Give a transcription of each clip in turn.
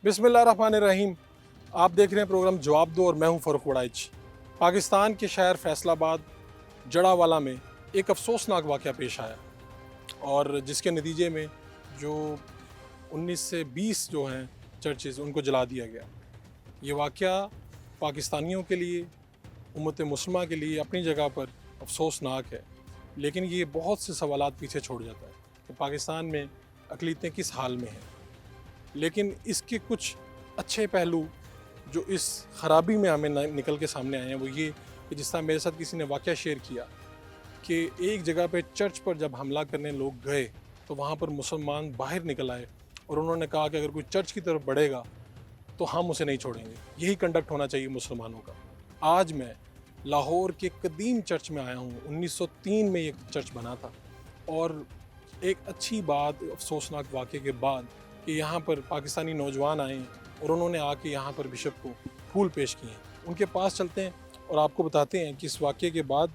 बिस्मिल्लाहिर्रहमानिर्रहीम। आप देख रहे हैं प्रोग्राम जवाब दो और मैं हूं फ़रूख वड़ाइच। पाकिस्तान के शहर फैसलाबाद जड़ावाला में एक अफसोसनाक वाक़या पेश आया और जिसके नतीजे में जो 19 से 20 जो हैं चर्चेज़ उनको जला दिया गया। ये वाक़या पाकिस्तानियों के लिए, उम्मत मुस्लिमा के लिए अपनी जगह पर अफसोसनाक है, लेकिन ये बहुत से सवालात पीछे छोड़ जाता है कि पाकिस्तान में अक़लीतें किस हाल में हैं। लेकिन इसके कुछ अच्छे पहलू जो इस ख़राबी में हमें निकल के सामने आए हैं वो ये कि जिस तरह मेरे साथ किसी ने वाक़या शेयर किया कि एक जगह पे चर्च पर जब हमला करने लोग गए तो वहाँ पर मुसलमान बाहर निकल आए और उन्होंने कहा कि अगर कोई चर्च की तरफ बढ़ेगा तो हम उसे नहीं छोड़ेंगे। यही कंडक्ट होना चाहिए मुसलमानों का। आज मैं लाहौर के कदीम चर्च में आया हूँ। 1903 में ये चर्च बना था और एक अच्छी बात अफसोसनाक वाक़े के बाद कि यहाँ पर पाकिस्तानी नौजवान आए और उन्होंने आके यहाँ पर बिशप को फूल पेश किए हैं। उनके पास चलते हैं और आपको बताते हैं कि इस वाक़े के बाद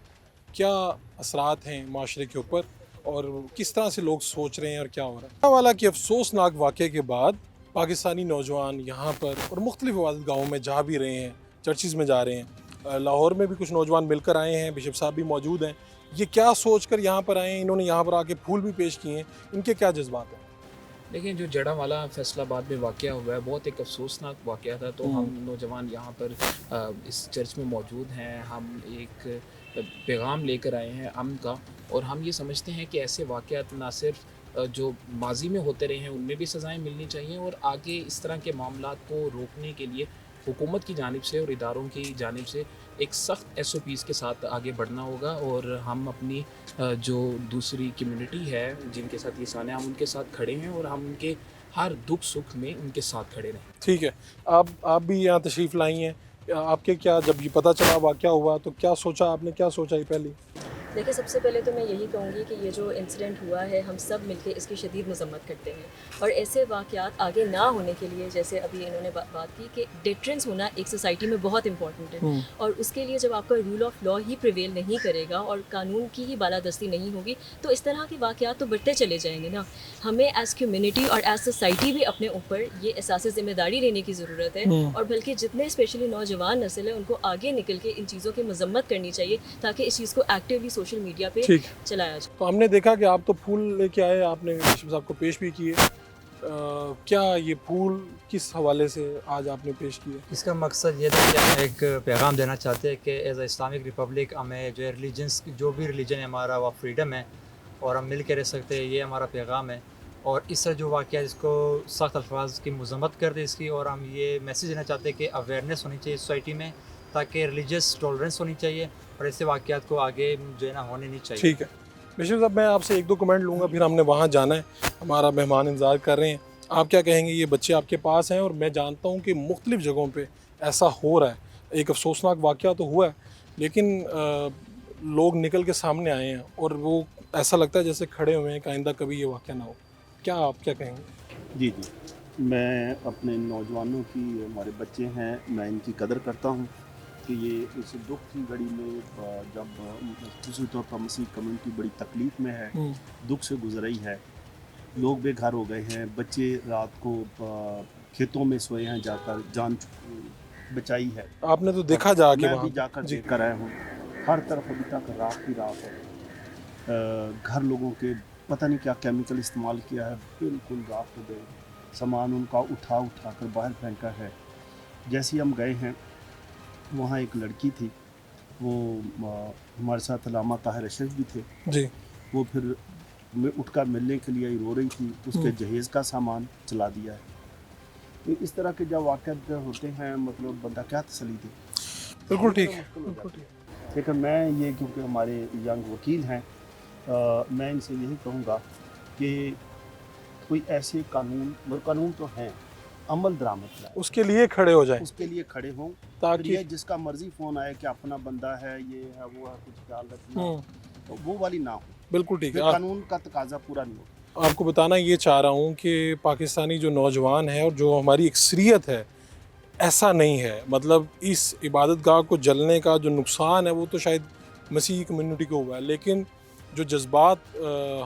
क्या असरात हैं माशरे के ऊपर और किस तरह से लोग सोच रहे हैं और क्या हो रहा है। वाला कि अफसोसनाक वाक़े के बाद पाकिस्तानी नौजवान यहाँ पर और मुख्तलिफ इबादतगाहों में जा भी रहे हैं, चर्चिज़ में जा रहे हैं। लाहौर में भी कुछ नौजवान मिलकर आए हैं, बिशप साहब भी मौजूद हैं। ये क्या सोच कर यहाँ पर आए हैं, इन्होंने यहाँ पर आके फूल भी पेश किए हैं, इनके क्या जज्बात हैं? देखिए, जो जड़ावाला फैसलाबाद में वाक़या हुआ है बहुत एक अफसोसनाक वाक़या था। तो हम नौजवान यहाँ पर इस चर्च में मौजूद हैं। हम एक पैगाम लेकर आए हैं अमन का, और हम ये समझते हैं कि ऐसे वाक़यात ना सिर्फ जो माजी में होते रहे हैं उनमें भी सज़ाएँ मिलनी चाहिए, और आगे इस तरह के मामलात को रोकने के लिए हुकूमत की जानिब से और इदारों की जानिब से एक सख्त SOPs के साथ आगे बढ़ना होगा। और हम अपनी जो दूसरी कम्युनिटी है जिनके साथ ये साने, हम उनके साथ खड़े हैं और हम उनके हर दुख सुख में उनके साथ खड़े रहें। ठीक है, आप भी यहाँ तशरीफ़ लाई हैं। आपके क्या जब ये पता चला वाक़या हुआ तो क्या सोचा आपने, क्या सोचा ये पहले? देखिए, सबसे पहले तो मैं यही कहूँगी कि ये जो इंसिडेंट हुआ है हम सब मिलके इसकी शदीद मज़म्मत करते हैं, और ऐसे वाक़यात आगे ना होने के लिए जैसे अभी इन्होंने बात की कि डिटरेंस होना एक सोसाइटी में बहुत इंपॉर्टेंट है। और उसके लिए जब आपका rule of law he prevail नहीं करेगा और कानून की ही बालादस्ती नहीं होगी तो इस तरह के वाक़यात तो बढ़ते चले जाएंगे ना। हमें एज़ कम्युनिटी और एज़ सोसाइटी भी अपने ऊपर ये एहसास ज़िम्मेदारी लेने की ज़रूरत है, और बल्कि जितने स्पेशली नौजवान नस्ल है उनको आगे निकल के इन चीज़ों की मज़म्मत करनी चाहिए ताकि इस चीज़ को एक्टिवली सोशल मीडिया पे चलाया जाए। तो हमने देखा कि आप तो फूल लेके आए, आपने बिशप साहब को पेश भी किए। क्या ये फूल किस हवाले से आज आपने पेश किए? इसका मकसद ये था कि हम एक पैगाम देना चाहते हैं कि एज अ इस्लामिक रिपब्लिक हमें जो रिलीजन्स, जो भी रिलीजन है हमारा, वो फ्रीडम है और हम मिल के रह सकते हैं, ये हमारा पैगाम है। और इस तरह जो वाक़या इसको सख्त अल्फाज की मज़म्मत कर दे इसकी, और हम ये मैसेज देना चाहते हैं कि अवेयरनेस होनी चाहिए सोसाइटी में ताकि रिलीजियस टॉलरेंस होनी चाहिए और ऐसे वाक़यात को आगे जो है ना होने नहीं चाहिए। ठीक है बिशप साहब, मैं आपसे एक दो कमेंट लूँगा, फिर हमने वहाँ जाना है, हमारा मेहमान इंतज़ार कर रहे हैं। आप क्या कहेंगे? ये बच्चे आपके पास हैं और मैं जानता हूँ कि मुख्तलिफ़ जगहों पे ऐसा हो रहा है। एक अफसोसनाक वाक़या तो हुआ है, लेकिन लोग निकल के सामने आए हैं और वो ऐसा लगता है जैसे खड़े हुए हैं कि आइंदा कभी ये वाक़या ना हो। क्या आप क्या कहेंगे? जी, मैं अपने नौजवानों की, हमारे बच्चे हैं, मैं इनकी कदर करता हूँ कि ये इस दुख की घड़ी में जब दूसरी तौर पर मसीह कम्युनिटी बड़ी तकलीफ़ में है, दुख से गुजर रही है, लोग बेघर हो गए हैं, बच्चे रात को खेतों में सोए हैं, जाकर जान बचाई है। आपने तो देखा जाके मैं वहाँ भी जाकर देख कर आया हूँ। हर तरफ अभी तक राख ही राख है। घर लोगों के पता नहीं क्या केमिकल इस्तेमाल किया है, बिल्कुल राख हो गए। सामान उनका उठा कर बाहर फेंका है। जैसे ही हम गए हैं वहाँ एक लड़की थी, वो हमारे साथ अल्लामा ताहिर अशरफ भी थे जी। वो फिर उठकर मिलने के लिए रो रही थी, उसके जहेज़ का सामान चला दिया है। तो इस तरह के जब वाक़यात होते हैं, मतलब बंदा क्या तसल्ली दे। बिल्कुल ठीक। लेकिन मैं ये, क्योंकि हमारे यंग वकील हैं, मैं इनसे यही कहूँगा कि कोई ऐसे कानून तो हैं, अमल दरामद लाए, उसके लिए खड़े हो जाएं, उसके लिए खड़े हों, ताकि ये जिसका मर्जी फ़ोन आए कि अपना बंदा है, ये है, वो है, कुछ ख्याल रखना, तो वो वाली ना हो। बिल्कुल ठीक है। कानून का तकाजा पूरा नहीं हो। आपको बताना ये चाह रहा हूँ कि पाकिस्तानी जो नौजवान है और जो हमारी अक्सरियत है, ऐसा नहीं है। मतलब इस इबादत गाह को जलने का जो नुकसान है वो तो शायद मसीही कम्युनिटी को हुआ है, लेकिन जो जज्बात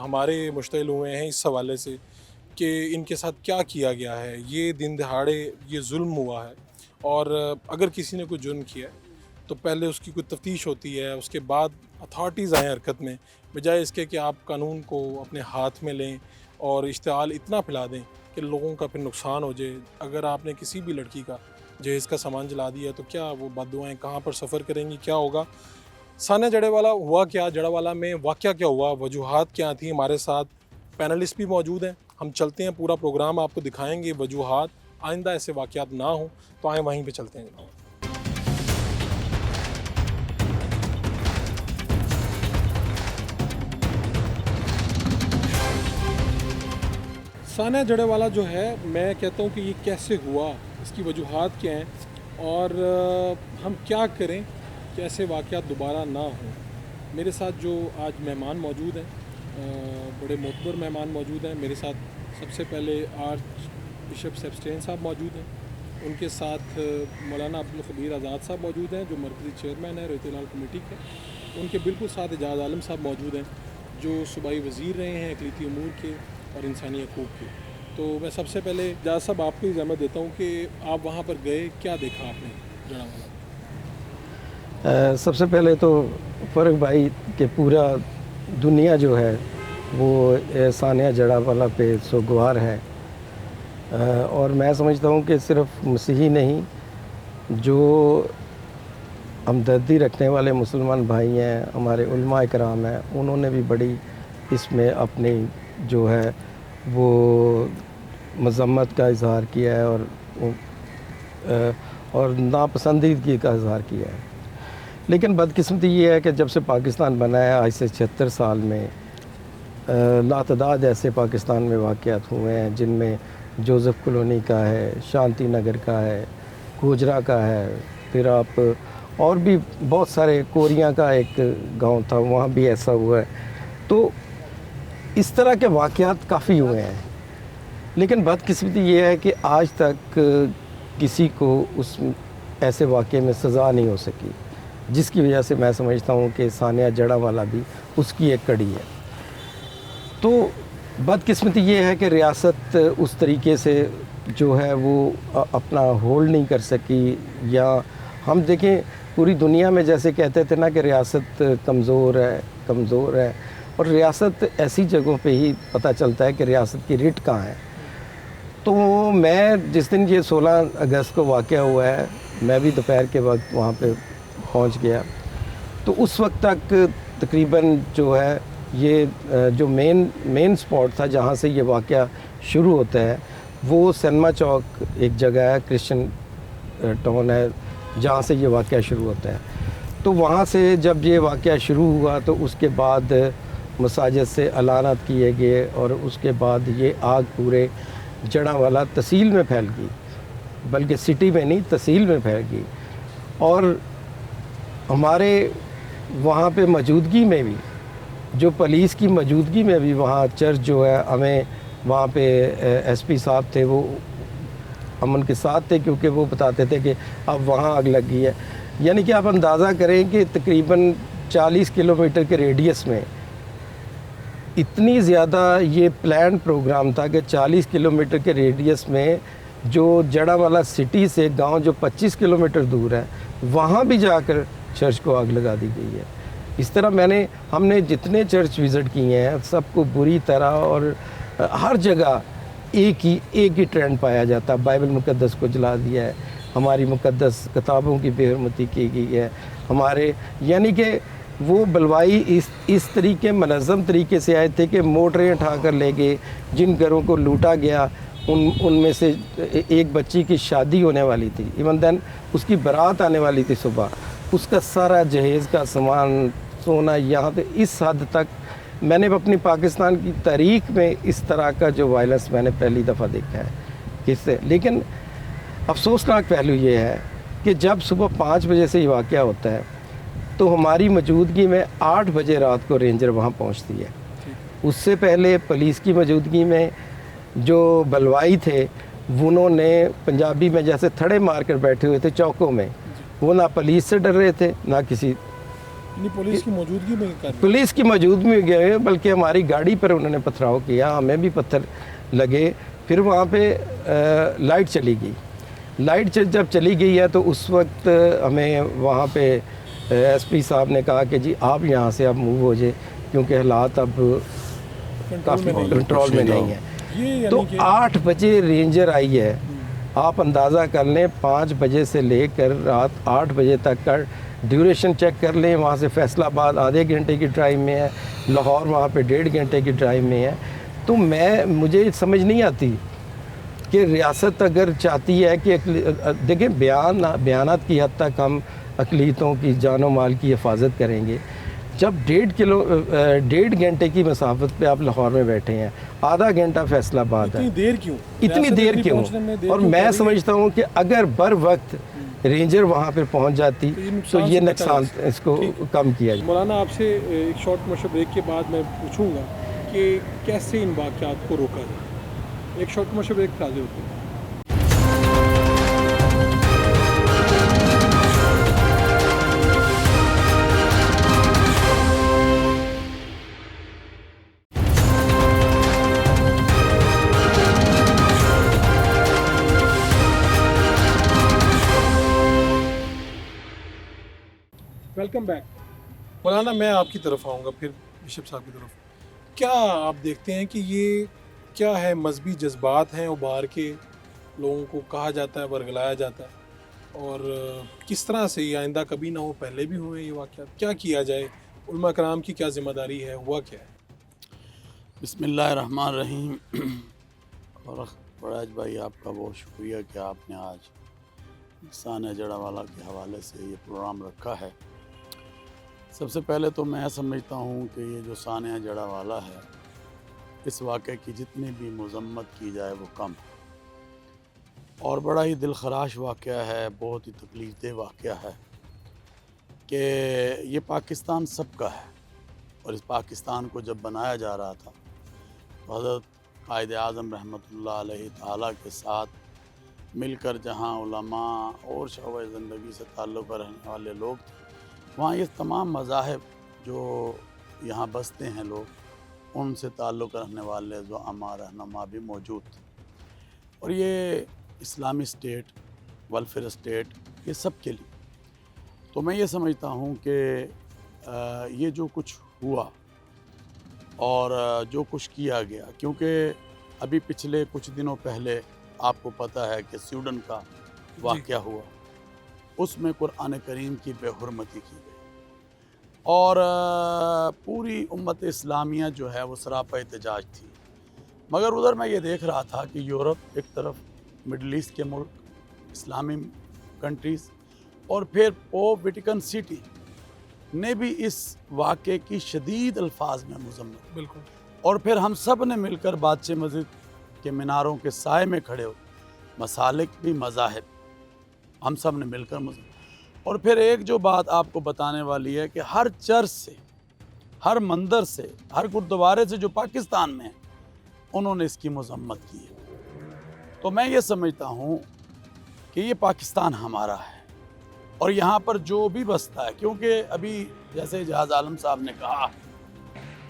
हमारे मुश्तइल हुए हैं इस हवाले से کہ ان کے ساتھ کیا کیا گیا ہے. یہ دن دہاڑے یہ ظلم ہوا ہے, اور اگر کسی نے کوئی جرم کیا ہے تو پہلے اس کی کوئی تفتیش ہوتی ہے, اس کے بعد اتھارٹیز آئیں حرکت میں, بجائے اس کے کہ آپ قانون کو اپنے ہاتھ میں لیں اور اشتعال اتنا پھیلا دیں کہ لوگوں کا پھر نقصان ہو جائے. اگر آپ نے کسی بھی لڑکی کا جہیز کا سامان جلا دیا تو کیا وہ بد دعائیں کہاں پر سفر کریں گی, کیا ہوگا. ثانیہ جڑے والا ہوا کیا, جڑا والا میں واقعہ کیا ہوا, وجوہات کیا تھیں. ہمارے ساتھ پینلسٹ بھی موجود ہیں, ہم چلتے ہیں پورا پروگرام آپ کو دکھائیں گے وجوہات, آئندہ ایسے واقعات نہ ہوں. تو آئیں وہیں پہ چلتے ہیں. ثانیہ جڑے والا جو ہے, میں کہتا ہوں کہ یہ کیسے ہوا, اس کی وجوہات کیا ہیں, اور ہم کیا کریں کہ ایسے واقعات دوبارہ نہ ہوں. میرے ساتھ جو آج مہمان موجود ہیں, بڑے معتبر مہمان موجود ہیں. میرے ساتھ سب سے پہلے آرچ بشپ سیبسٹین صاحب موجود ہیں, ان کے ساتھ مولانا عبدالخبیر آزاد صاحب موجود ہیں جو مرکزی چیئرمین ہیں رویت لال کمیٹی کے. ان کے بالکل ساتھ اعجاز عالم صاحب موجود ہیں جو صوبائی وزیر رہے ہیں اقلیتی امور کے اور انسانی حقوق کے. تو میں سب سے پہلے اعجاز صاحب آپ کو ہی زحمت دیتا ہوں کہ آپ وہاں پر گئے, کیا دیکھا آپ نے جڑا والا؟ سب سے پہلے تو فرق بھائی کہ پورا دنیا جو ہے وہ ثانیہ جڑا والا پہ سوگوار ہے, اور میں سمجھتا ہوں کہ صرف مسیحی نہیں, جو ہمدردی رکھنے والے مسلمان بھائی ہیں, ہمارے علماء کرام ہیں, انہوں نے بھی بڑی اس میں اپنی جو ہے وہ مذمت کا اظہار کیا ہے اور ناپسندیدگی کا اظہار کیا ہے. لیکن بدقسمتی یہ ہے کہ جب سے پاکستان بنا ہے آج سے 76 سال میں لاتعداد ایسے پاکستان میں واقعات ہوئے ہیں جن میں جوزف کالونی کا ہے, شانتی نگر کا ہے, گوجرا کا ہے, پھر آپ اور بھی بہت سارے, کوریاں کا ایک گاؤں تھا وہاں بھی ایسا ہوا ہے. تو اس طرح کے واقعات کافی ہوئے ہیں, لیکن بدقسمتی یہ ہے کہ آج تک کسی کو اس ایسے واقعے میں سزا نہیں ہو سکی, جس کی وجہ سے میں سمجھتا ہوں کہ ثانیہ جڑا والا بھی اس کی ایک کڑی ہے. تو بدقسمتی یہ ہے کہ ریاست اس طریقے سے جو ہے وہ اپنا ہولڈ نہیں کر سکی, یا ہم دیکھیں پوری دنیا میں جیسے کہتے تھے نا کہ ریاست کمزور ہے, اور ریاست ایسی جگہوں پہ ہی پتہ چلتا ہے کہ ریاست کی ریٹ کہاں ہے. تو میں جس دن یہ 16 اگست کو واقعہ ہوا ہے, میں بھی دوپہر کے وقت وہاں پہ پہنچ گیا. تو اس وقت تک تقریباً جو ہے یہ جو مین سپاٹ تھا جہاں سے یہ واقعہ شروع ہوتا ہے, وہ سینما چوک ایک جگہ ہے, کرسچن ٹاؤن ہے جہاں سے یہ واقعہ شروع ہوتا ہے. تو وہاں سے جب یہ واقعہ شروع ہوا تو اس کے بعد مساجد سے اعلانات کیے گئے, اور اس کے بعد یہ آگ پورے جڑا والا تحصیل میں پھیل گئی, بلکہ سٹی میں نہیں تحصیل میں پھیل گئی. اور ہمارے وہاں پہ موجودگی میں بھی, جو پولیس کی موجودگی میں بھی, وہاں چرچ جو ہے, ہمیں وہاں پہ ایس پی صاحب تھے وہ امن کے ساتھ تھے, کیونکہ وہ بتاتے تھے کہ اب وہاں آگ لگ گئی ہے. یعنی کہ آپ اندازہ کریں کہ تقریباً 40 کلومیٹر کے ریڈیس میں اتنی زیادہ یہ پلان پروگرام تھا کہ 40 کلومیٹر کے ریڈیس میں جو جڑا والا سٹی سے گاؤں جو 25 کلومیٹر دور ہے, وہاں بھی جا کر چرچ کو آگ لگا دی گئی ہے. اس طرح ہم نے جتنے چرچ وزٹ کیے ہیں سب کو بری طرح, اور ہر جگہ ایک ہی ٹرینڈ پایا جاتا. بائبل مقدس کو جلا دیا ہے, ہماری مقدس کتابوں کی بے حرمتی کی گئی ہے ہمارے, یعنی کہ وہ بلوائی اس طریقے منظم طریقے سے آئے تھے کہ موٹریں اٹھا کر لے گئے. جن گھروں کو لوٹا گیا ان میں سے ایک بچی کی شادی ہونے والی تھی, ایون دین اس کی بارات آنے والی تھی صبح, اس کا سارا جہیز کا سامان, سونا, یہاں پہ اس حد تک میں نے اپنی پاکستان کی تاریخ میں اس طرح کا جو وائلنس میں نے پہلی دفعہ دیکھا ہے کس سے. لیکن افسوسناک پہلو یہ ہے کہ جب صبح 5 بجے سے یہ واقعہ ہوتا ہے تو ہماری موجودگی میں 8 بجے رات کو رینجر وہاں پہنچتی ہے. اس سے پہلے پولیس کی موجودگی میں جو بلوائی تھے انہوں نے پنجابی میں جیسے تھڑے مار کر بیٹھے ہوئے تھے چوکوں میں, وہ نہ پولیس سے ڈر رہے تھے نہ کسی پولیس کی موجودگی میں پولیس کی موجودگی میں گئے, بلکہ ہماری گاڑی پر انہوں نے پتھراؤ کیا, ہمیں بھی پتھر लगे। फिर वहाँ पे लाइट चली गई। लाइट जब चली गई है तो उस वक्त हमें वहाँ पे एसपी साहब ने कहा कि जी आप यहाँ से अब मूव हो जाए, क्योंकि हालात अब काफ़ी कंट्रोल में नहीं है। ये तो यानी कि 8 बजे रेंजर आई है। आप अंदाज़ा कर लें 5 बजे से लेकर रात 8 बजे तक का ड्यूरेशन चेक कर लें। वहाँ से फैसलाबाद आधे घंटे की ड्राइव में है, लाहौर वहाँ पे 1.5 घंटे की ड्राइव में है। तो मुझे समझ नहीं आती कि रियासत अगर चाहती है कि देखिए बयानात की हद तक हम अक़लीतों की जान व माल की हिफाजत करेंगे। जब 1.5 घंटे की मसाफत पे आप लाहौर में बैठे हैं, आधा घंटा फैसलाबाद है, इतनी देर क्यों? इतनी देर क्यों? और मैं समझता हूँ कि अगर बर वक्त रेंजर वहाँ पर पहुँच जाती तो ये नुकसान इसको कम किया जाए। मौलाना आपसे एक शॉर्ट कमर्शियल ब्रेक के बाद मैं पूछूंगा कि कैसे इन वाक़यात को रोका जाए। एक शॉर्ट कमर्शियल ब्रेक पर हाजिर होते हैं। Welcome back. मौलाना मैं आपकी तरफ आऊँगा, फिर बिशप साहब की तरफ। क्या आप देखते हैं कि ये क्या है, मजहबी जज्बात हैं उभार के लोगों को कहा जाता है, बरगलाया जाता है, और किस तरह से ये आइंदा कभी ना हो? पहले भी हुए ये वाक़यात, क्या किया जाए? उलमा कराम की क्या ज़िम्मेदारी है? हुआ क्या है? बिस्मिल्लाहिर्रहमानिर्रहीम। और फराज भाई आपका बहुत शुक्रिया कि आपने आज सानिया जड़ावाला के हवाले से ये प्रोग्राम रखा है। सबसे पहले तो मैं समझता हूँ कि ये जो सानिया जड़ावाला है, इस वाक़े की जितनी भी मज़म्मत की जाए वो कम है। और बड़ा ही दिलखराश वाक़या है, बहुत ही तकलीफ़ दह वाक़या है कि ये पाकिस्तान सबका है। और इस पाकिस्तान को जब बनाया जा रहा था तो हज़रत कायद आज़म रहमतुल्लाह अलैहि ताला के साथ मिलकर जहाँ उलमा और शौक़ ज़िंदगी से ताल्लुक़ रहने वाले लोग थे, वहाँ ये तमाम मज़ाहिब जो यहाँ बसते हैं लोग, उनसे ताल्लुक़ रखने वाले जो रहनुमा भी मौजूद थे। और ये इस्लामी स्टेट, वेलफेयर स्टेट, ये सब के लिए तो मैं ये समझता हूँ कि ये जो कुछ हुआ और जो कुछ किया गया, क्योंकि अभी पिछले कुछ दिनों पहले आपको पता है कि स्वीडन का वाक़या हुआ, उसमें कुरान करीम की बेहुरमती की गई और पूरी उम्मत इस्लामिया जो है वो सरापा एहतजाज थी। मगर उधर मैं ये देख रहा था कि यूरोप एक तरफ, मिडल ईस्ट के मुल्क, इस्लामी कंट्रीज़, और फिर पोप वेटिकन सिटी ने भी इस वाक़े की शदीद अल्फाज में मज़म्मत। बिल्कुल। और फिर हम सब ने मिलकर बादशाह मस्जिद के मीनारों के साए में खड़े हो, मसालिक भी मज़ाहिब, हम सब ने मिलकर मज़म्मत। और फिर एक जो बात आपको बताने वाली है कि हर चर्च से, हर मंदिर से, हर गुरुद्वारे से जो पाकिस्तान में है, उन्होंने इसकी मज़म्मत की है। तो मैं ये समझता हूँ कि ये पाकिस्तान हमारा है और यहाँ पर जो भी बसता है, क्योंकि अभी जैसे जहाज़ आलम साहब ने कहा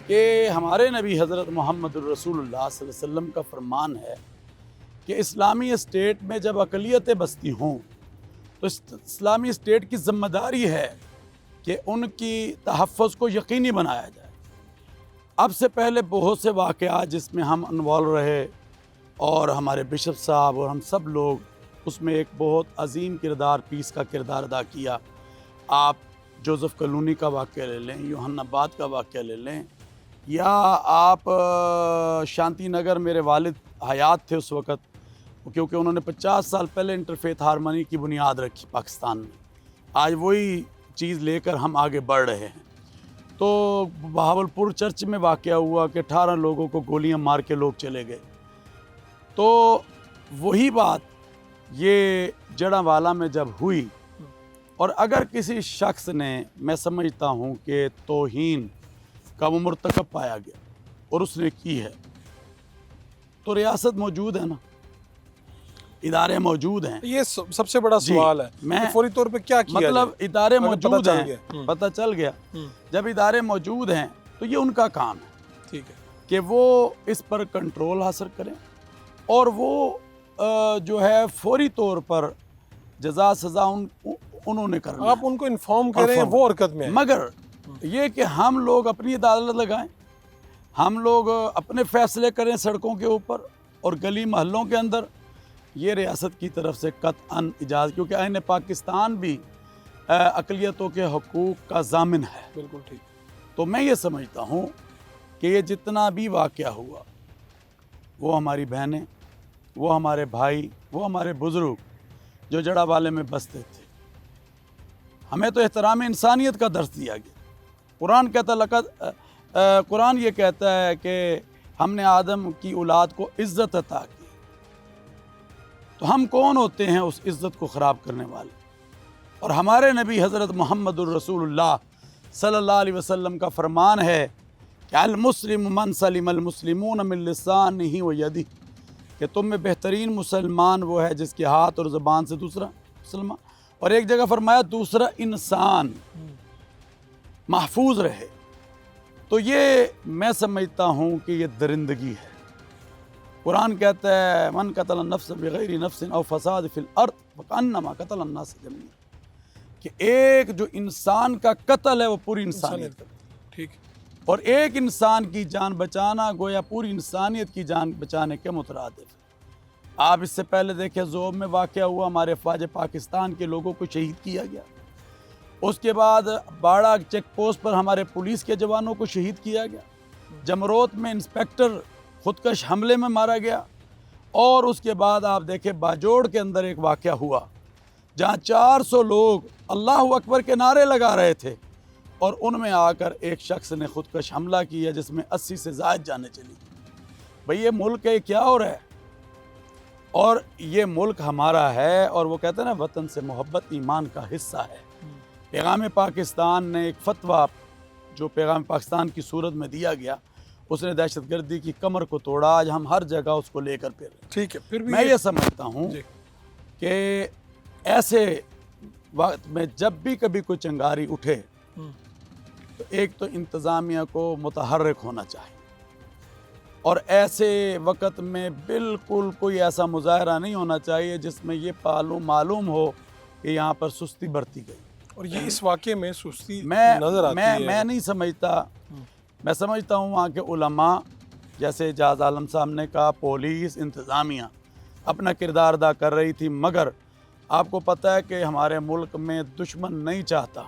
कि हमारे नबी हज़रत मोहम्मद रसूलुल्लाह सल्लल्लाहु अलैहि वसल्लम का फरमान है कि इस्लामी स्टेट में जब अक़लियतें बसती हों तो इस्लामी स्टेट की ज़िम्मेदारी है कि उनकी तहफ़्फ़ुज़ को यकीनी बनाया जाए। अब से पहले बहुत से वाक़यात जिसमें हम इन्वॉल्व रहे और हमारे बिशप साहब और हम सब लोग उसमें एक बहुत अजीम किरदार, पीस का किरदार अदा किया। आप जोसेफ कॉलोनी का वाक़या ले लें, यूहन्नाबाद का वाक़या ले लें, या आप शांति नगर, मेरे वालिद हयात थे उस वक़्त, क्योंकि उन्होंने 50 साल पहले इंटरफेथ हारमनी की बुनियाद रखी पाकिस्तान में। आज वही चीज़ लेकर हम आगे बढ़ रहे हैं। तो बहावलपुर चर्च में वाक़या हुआ कि 18 लोगों को गोलियां मार के लोग चले गए। तो वही बात ये जड़ावाला में जब हुई, और अगर किसी शख्स ने, मैं समझता हूँ कि तौहीन का वो मुर्तकब पाया गया और उसने की है, तो रियासत मौजूद है ना, इदारे मौजूद हैं। ये सबसे बड़ा सवाल है, मैं फौरी तौर पे क्या किया मतलब जाए? इदारे अगर मौजूद पता चल हैं, गया। पता चल गया। जब इदारे मौजूद हैं तो ये उनका काम है ठीक है। कि वो इस पर कंट्रोल हासिल करें اور وہ جو ہے فوری طور پر جزا سزا انہوں نے کرنا آپ ہے۔ ان کو انفارم کریں وہ حرکت میں ہیں۔ مگر یہ کہ ہم لوگ اپنی عدالت لگائیں، ہم لوگ اپنے فیصلے کریں سڑکوں کے اوپر اور گلی محلوں کے اندر، یہ ریاست کی طرف سے قطعاً اجازت، کیونکہ آئین پاکستان بھی اقلیتوں کے حقوق کا ضامن ہے۔ بالکل ٹھیک۔ تو میں یہ سمجھتا ہوں کہ یہ جتنا بھی واقعہ ہوا، وہ ہماری بہنیں، وہ ہمارے بھائی، وہ ہمارے بزرگ جو جڑا والے میں بستے تھے، ہمیں تو احترام انسانیت کا درس دیا گیا۔ قرآن یہ کہتا ہے کہ ہم نے آدم کی اولاد کو عزت عطا کی، تو ہم کون ہوتے ہیں اس عزت کو خراب کرنے والے؟ اور ہمارے نبی حضرت محمد الرسول اللہ صلی اللہ علیہ وسلم کا فرمان ہے کہ المسلم من سلم المسلمون من لسانہ و یدہ، کہ تم میں بہترین مسلمان وہ ہے جس کے ہاتھ اور زبان سے دوسرا مسلمان، اور ایک جگہ فرمایا دوسرا انسان محفوظ رہے۔ تو یہ میں سمجھتا ہوں کہ یہ درندگی ہے۔ قرآن کہتا ہے من قتل النفس بغیر نفس او فساد فی الارض فکأنما قتل الناس جميعا، کہ ایک جو انسان کا قتل ہے وہ پوری انسانیت کا، ٹھیک۔ اور ایک انسان کی جان بچانا گویا پوری انسانیت کی جان بچانے کے مترادف ہے۔ آپ اس سے پہلے دیکھیں زوب میں واقعہ ہوا، ہمارے افواج پاکستان کے لوگوں کو شہید کیا گیا۔ اس کے بعد باڑہ چیک پوسٹ پر ہمارے پولیس کے جوانوں کو شہید کیا گیا۔ جمروت میں انسپیکٹر خودکش حملے میں مارا گیا۔ اور اس کے بعد آپ دیکھیں باجوڑ کے اندر ایک واقعہ ہوا جہاں 400 لوگ اللہ اکبر کے نعرے لگا رہے تھے، اور ان میں آ کر ایک شخص نے خودکش حملہ کیا جس میں 80 سے زائد جانیں چلی۔ بھئی یہ ملک ہے، کیا ہو رہا ہے؟ اور یہ ملک ہمارا ہے، اور وہ کہتے ہیں نا وطن سے محبت ایمان کا حصہ ہے۔ پیغام پاکستان نے ایک فتویٰ جو پیغام پاکستان کی صورت میں دیا گیا، اس نے دہشت گردی کی کمر کو توڑا۔ آج ہم ہر جگہ اس کو لے کر پھر رہے ہیں۔ ٹھیک ہے، پھر بھی میں یہ سمجھتا ہوں جی۔ کہ ایسے وقت میں جب بھی کبھی کوئی چنگاری اٹھے تو ایک تو انتظامیہ کو متحرک ہونا چاہیے، اور ایسے وقت میں بالکل کوئی ایسا مظاہرہ نہیں ہونا چاہیے جس میں یہ معلوم ہو کہ یہاں پر سستی برتی گئی۔ اور یہ اس واقعے میں سستی میں نظر آتی ہے۔ میں نہیں سمجھتا، میں سمجھتا ہوں وہاں کے علماء جیسے اعجاز عالم صاحب نے کہا، پولیس انتظامیہ اپنا کردار ادا کر رہی تھی، مگر آپ کو پتہ ہے کہ ہمارے ملک میں دشمن نہیں چاہتا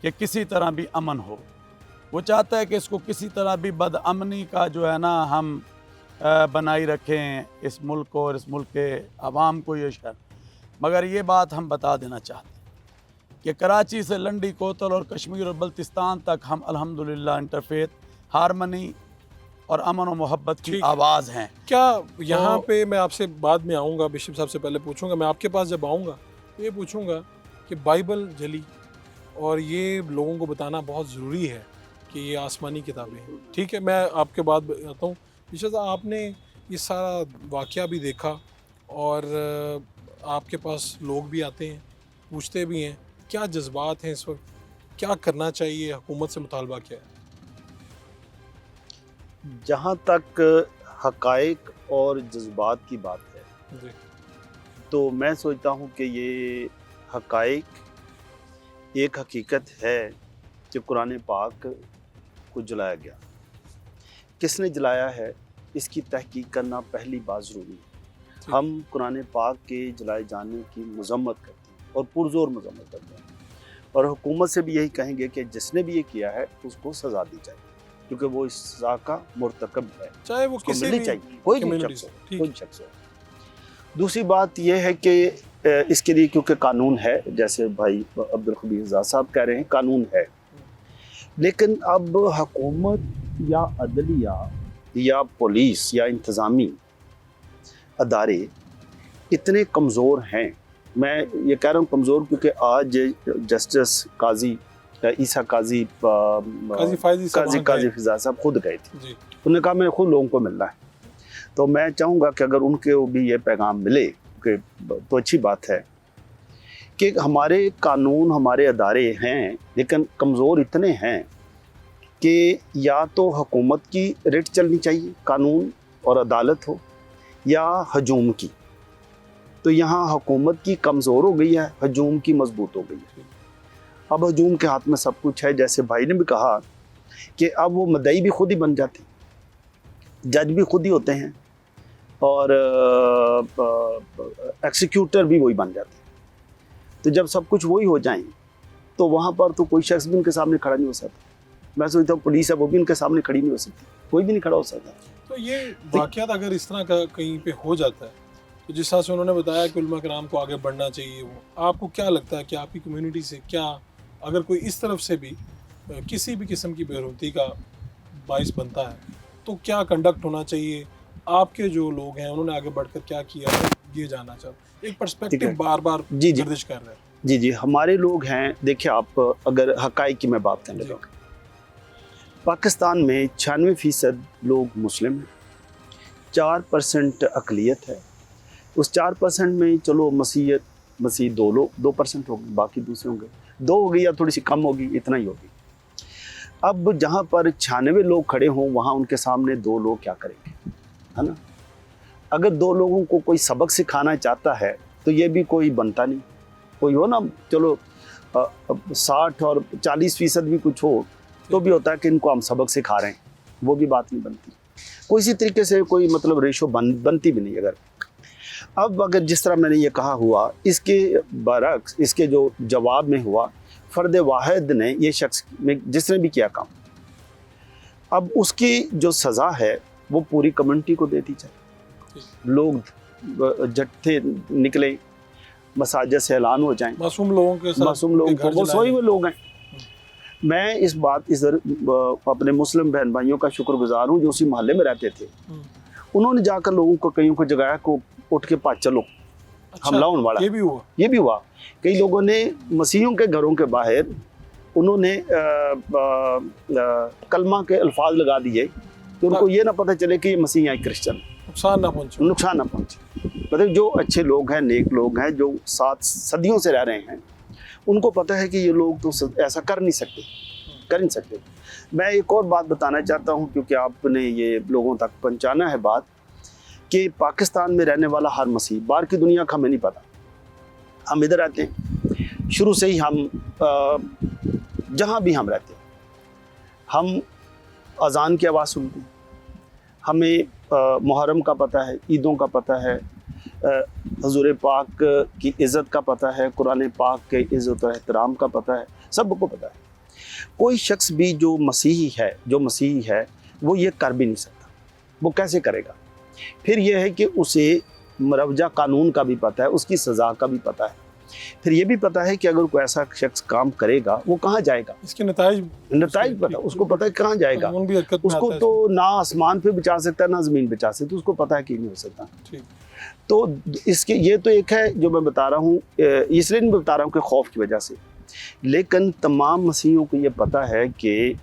کہ کسی طرح بھی امن ہو، وہ چاہتا ہے کہ اس کو کسی طرح بھی بد امنی کا جو ہے نا ہم بنائی رکھیں اس ملک کو اور اس ملک کے عوام کو یہ شر۔ مگر یہ بات ہم بتا دینا چاہتے ہیں کہ کراچی سے لنڈی کوتل اور کشمیر اور بلتستان تک ہم الحمدللہ انٹرفیت ہارمنی اور امن و محبت کی آواز ہیں۔ کیا یہاں پہ میں آپ سے بعد میں آؤں گا، بشپ صاحب سے پہلے پوچھوں گا، میں آپ کے پاس جب آؤں گا تو یہ پوچھوں گا کہ بائبل جلی، اور یہ لوگوں کو بتانا بہت ضروری ہے کہ یہ آسمانی کتابیں ہیں۔ ٹھیک ہے، میں آپ کے بعد آتا ہوں۔ بشپ صاحب، آپ نے یہ سارا واقعہ بھی دیکھا، اور آپ کے پاس لوگ بھی آتے ہیں، پوچھتے بھی ہیں، کیا جذبات ہیں اس وقت، کیا کرنا چاہیے، حکومت سے مطالبہ کیا ہے؟ جہاں تک حقائق اور جذبات کی بات ہے جی۔ تو میں سوچتا ہوں کہ یہ حقائق ایک حقیقت ہے کہ قرآن پاک کو جلایا گیا۔ کس نے جلایا ہے اس کی تحقیق کرنا پہلی بات ضروری ہے۔ ہم قرآن پاک کے جلائے جانے کی مذمت کرتے ہیں اور پرزور مذمت کرتے ہیں، اور حکومت سے بھی یہی کہیں گے کہ جس نے بھی یہ کیا ہے اس کو سزا دی جائے، کیونکہ وہ اس سزا کا مرتکب ہے، چاہے وہ اس کو کسی ملنی بھی چاہیے، کوئی بھی community شخص ہو، ٹھیک کوئی شخص ہو۔ دوسری بات یہ ہے کہ اس کے لیے کیونکہ قانون ہے، جیسے بھائی عبدالخبیر زاد صاحب کہہ رہے ہیں قانون ہے، لیکن اب حکومت یا عدلیہ یا پولیس یا انتظامی ادارے اتنے کمزور ہیں۔ میں یہ کہہ رہا ہوں کمزور کیونکہ آج جسٹس قاضی عیسیٰ قاضی فضا صاحب خود گئے تھے، جی۔ انہوں نے کہا میں خود لوگوں کو ملنا ہے۔ تو میں چاہوں گا کہ اگر ان کے بھی یہ پیغام ملے کہ تو اچھی بات ہے کہ ہمارے قانون ہمارے ادارے ہیں لیکن کمزور اتنے ہیں کہ یا تو حکومت کی ریٹ چلنی چاہیے، قانون اور عدالت ہو، یا ہجوم کی. تو یہاں حکومت کی کمزور ہو گئی ہے, ہجوم کی مضبوط ہو گئی ہے. اب ہجوم کے ہاتھ میں سب کچھ ہے, جیسے بھائی نے بھی کہا کہ اب وہ مدعی بھی خود ہی بن جاتے ہیں, جج بھی خود ہی ہوتے ہیں, اور ایکسیکیوٹر بھی وہی بن جاتے ہیں. تو جب سب کچھ وہی ہو جائیں تو وہاں پر تو کوئی شخص بھی ان کے سامنے کھڑا نہیں ہو سکتا. میں سوچتا ہوں پولیس ہے وہ بھی ان کے سامنے کھڑی نہیں ہو سکتی, کوئی بھی نہیں کھڑا ہو سکتا. تو یہ واقعات اگر اس طرح کا کہیں پہ ہو جاتا ہے تو جس طرح سے انہوں نے بتایا کہ علماء کرام کو آگے بڑھنا چاہیے, وہ آپ کو کیا لگتا ہے کہ آپ کی کمیونٹی سے کیا اگر کوئی اس طرف سے بھی کسی بھی قسم کی بےروتی کا باعث بنتا ہے تو کیا کنڈکٹ ہونا چاہیے؟ آپ کے جو لوگ ہیں انہوں نے آگے بڑھ کر کیا کیا ہے یہ جاننا چاہتا ہوں. ایک پرسپیکٹو بار بار گردش کر رہے ہیں. جی ہمارے لوگ ہیں, دیکھیں آپ اگر حقائق کی میں بات کرنے لگا, پاکستان میں 96% لوگ مسلم ہیں, 4% اقلیت ہے. اس 4% میں چلو مسیح 2% ہوگی, باقی دوسرے ہوں گے, 2 ہوگی یا تھوڑی سی کم ہوگی, اتنا ہی ہوگی. اب جہاں پر 96 لوگ کھڑے ہوں وہاں ان کے سامنے 2 لوگ کیا کریں گے, ہے نا. اگر 2 لوگوں کو کوئی سبق سکھانا چاہتا ہے تو یہ بھی کوئی بنتا نہیں. کوئی ہو نا, چلو 60 اور 40% بھی کچھ ہو تو بھی ہوتا ہے کہ ان کو ہم سبق سکھا رہے ہیں, وہ بھی بات نہیں بنتی. کوئی اسی طریقے سے کوئی مطلب ریشو بنتی بھی نہیں. اگر جس طرح میں نے یہ کہا ہوا, اس کے برعکس اس کے جو جواب میں ہوا, فرد واحد نے یہ شخص جس نے بھی کیا کام, اب اس کی جو سزا ہے وہ پوری کمیونٹی کو دیتی جائے. لوگ جٹھے نکلیں, مساجد سے اعلان ہو جائیں, معصوم لوگوں کے ساتھ, معصوم لوگوں کو, وہ سوئے ہوئے لوگ ہیں. میں اس اپنے مسلم بہن بھائیوں کا شکر گزار ہوں جو اسی محلے میں رہتے تھے. انہوں نے جا کر لوگوں کو کئیوں کو جگایا کو اٹھ کے پاس چلو, حملہ ہونے والا. یہ بھی ہوا. کئی لوگوں نے مسیحیوں کے گھروں کے باہر انہوں نے کلمہ کے الفاظ لگا دیے کہ ان کو یہ نہ پتہ چلے کہ یہ مسیحی ہیں کرسچن, نقصان نہ پہنچے. مطلب جو اچھے لوگ ہیں, نیک لوگ ہیں, جو 7 صدیوں سے رہ رہے ہیں, ان کو پتہ ہے کہ یہ لوگ تو ایسا کر نہیں سکتے. میں ایک اور بات بتانا چاہتا ہوں کیونکہ آپ نے یہ لوگوں تک پہنچانا ہے بات, کہ پاکستان میں رہنے والا ہر مسیح, باہر کی دنیا کا ہمیں نہیں پتہ, ہم ادھر رہتے ہیں شروع سے ہی. ہم جہاں بھی ہم رہتے ہیں ہم اذان کی آواز سنتے ہیں, ہمیں محرم کا پتہ ہے, عیدوں کا پتہ ہے, حضور پاک کی عزت کا پتہ ہے, قرآن پاک کے عزت و احترام کا پتہ ہے, سب کو پتہ ہے. کوئی شخص بھی جو مسیحی ہے وہ یہ کر بھی نہیں سکتا. وہ کیسے کرے گا؟ پھر یہ ہے کہ اسے مروجہ قانون کا بھی پتہ ہے, اس کی سزا کا بھی پتہ ہے, پھر یہ بھی پتہ ہے کہ اگر کوئی ایسا شخص کام کرے گا وہ کہاں جائے گا, اس کے نتائج پتہ, اس کو پتہ ہے کہاں جائے گا. اس کو تو نہ آسمان پہ بچا سکتا ہے نہ زمین بچا سکتا, اس کو پتہ ہے کہ نہیں ہو سکتا. تو اس کے یہ تو ایک ہے جو میں بتا رہا ہوں, اس لیے نہیں بتا رہا ہوں کہ خوف کی وجہ سے, لیکن تمام مسیحیوں کو یہ پتہ ہے کہ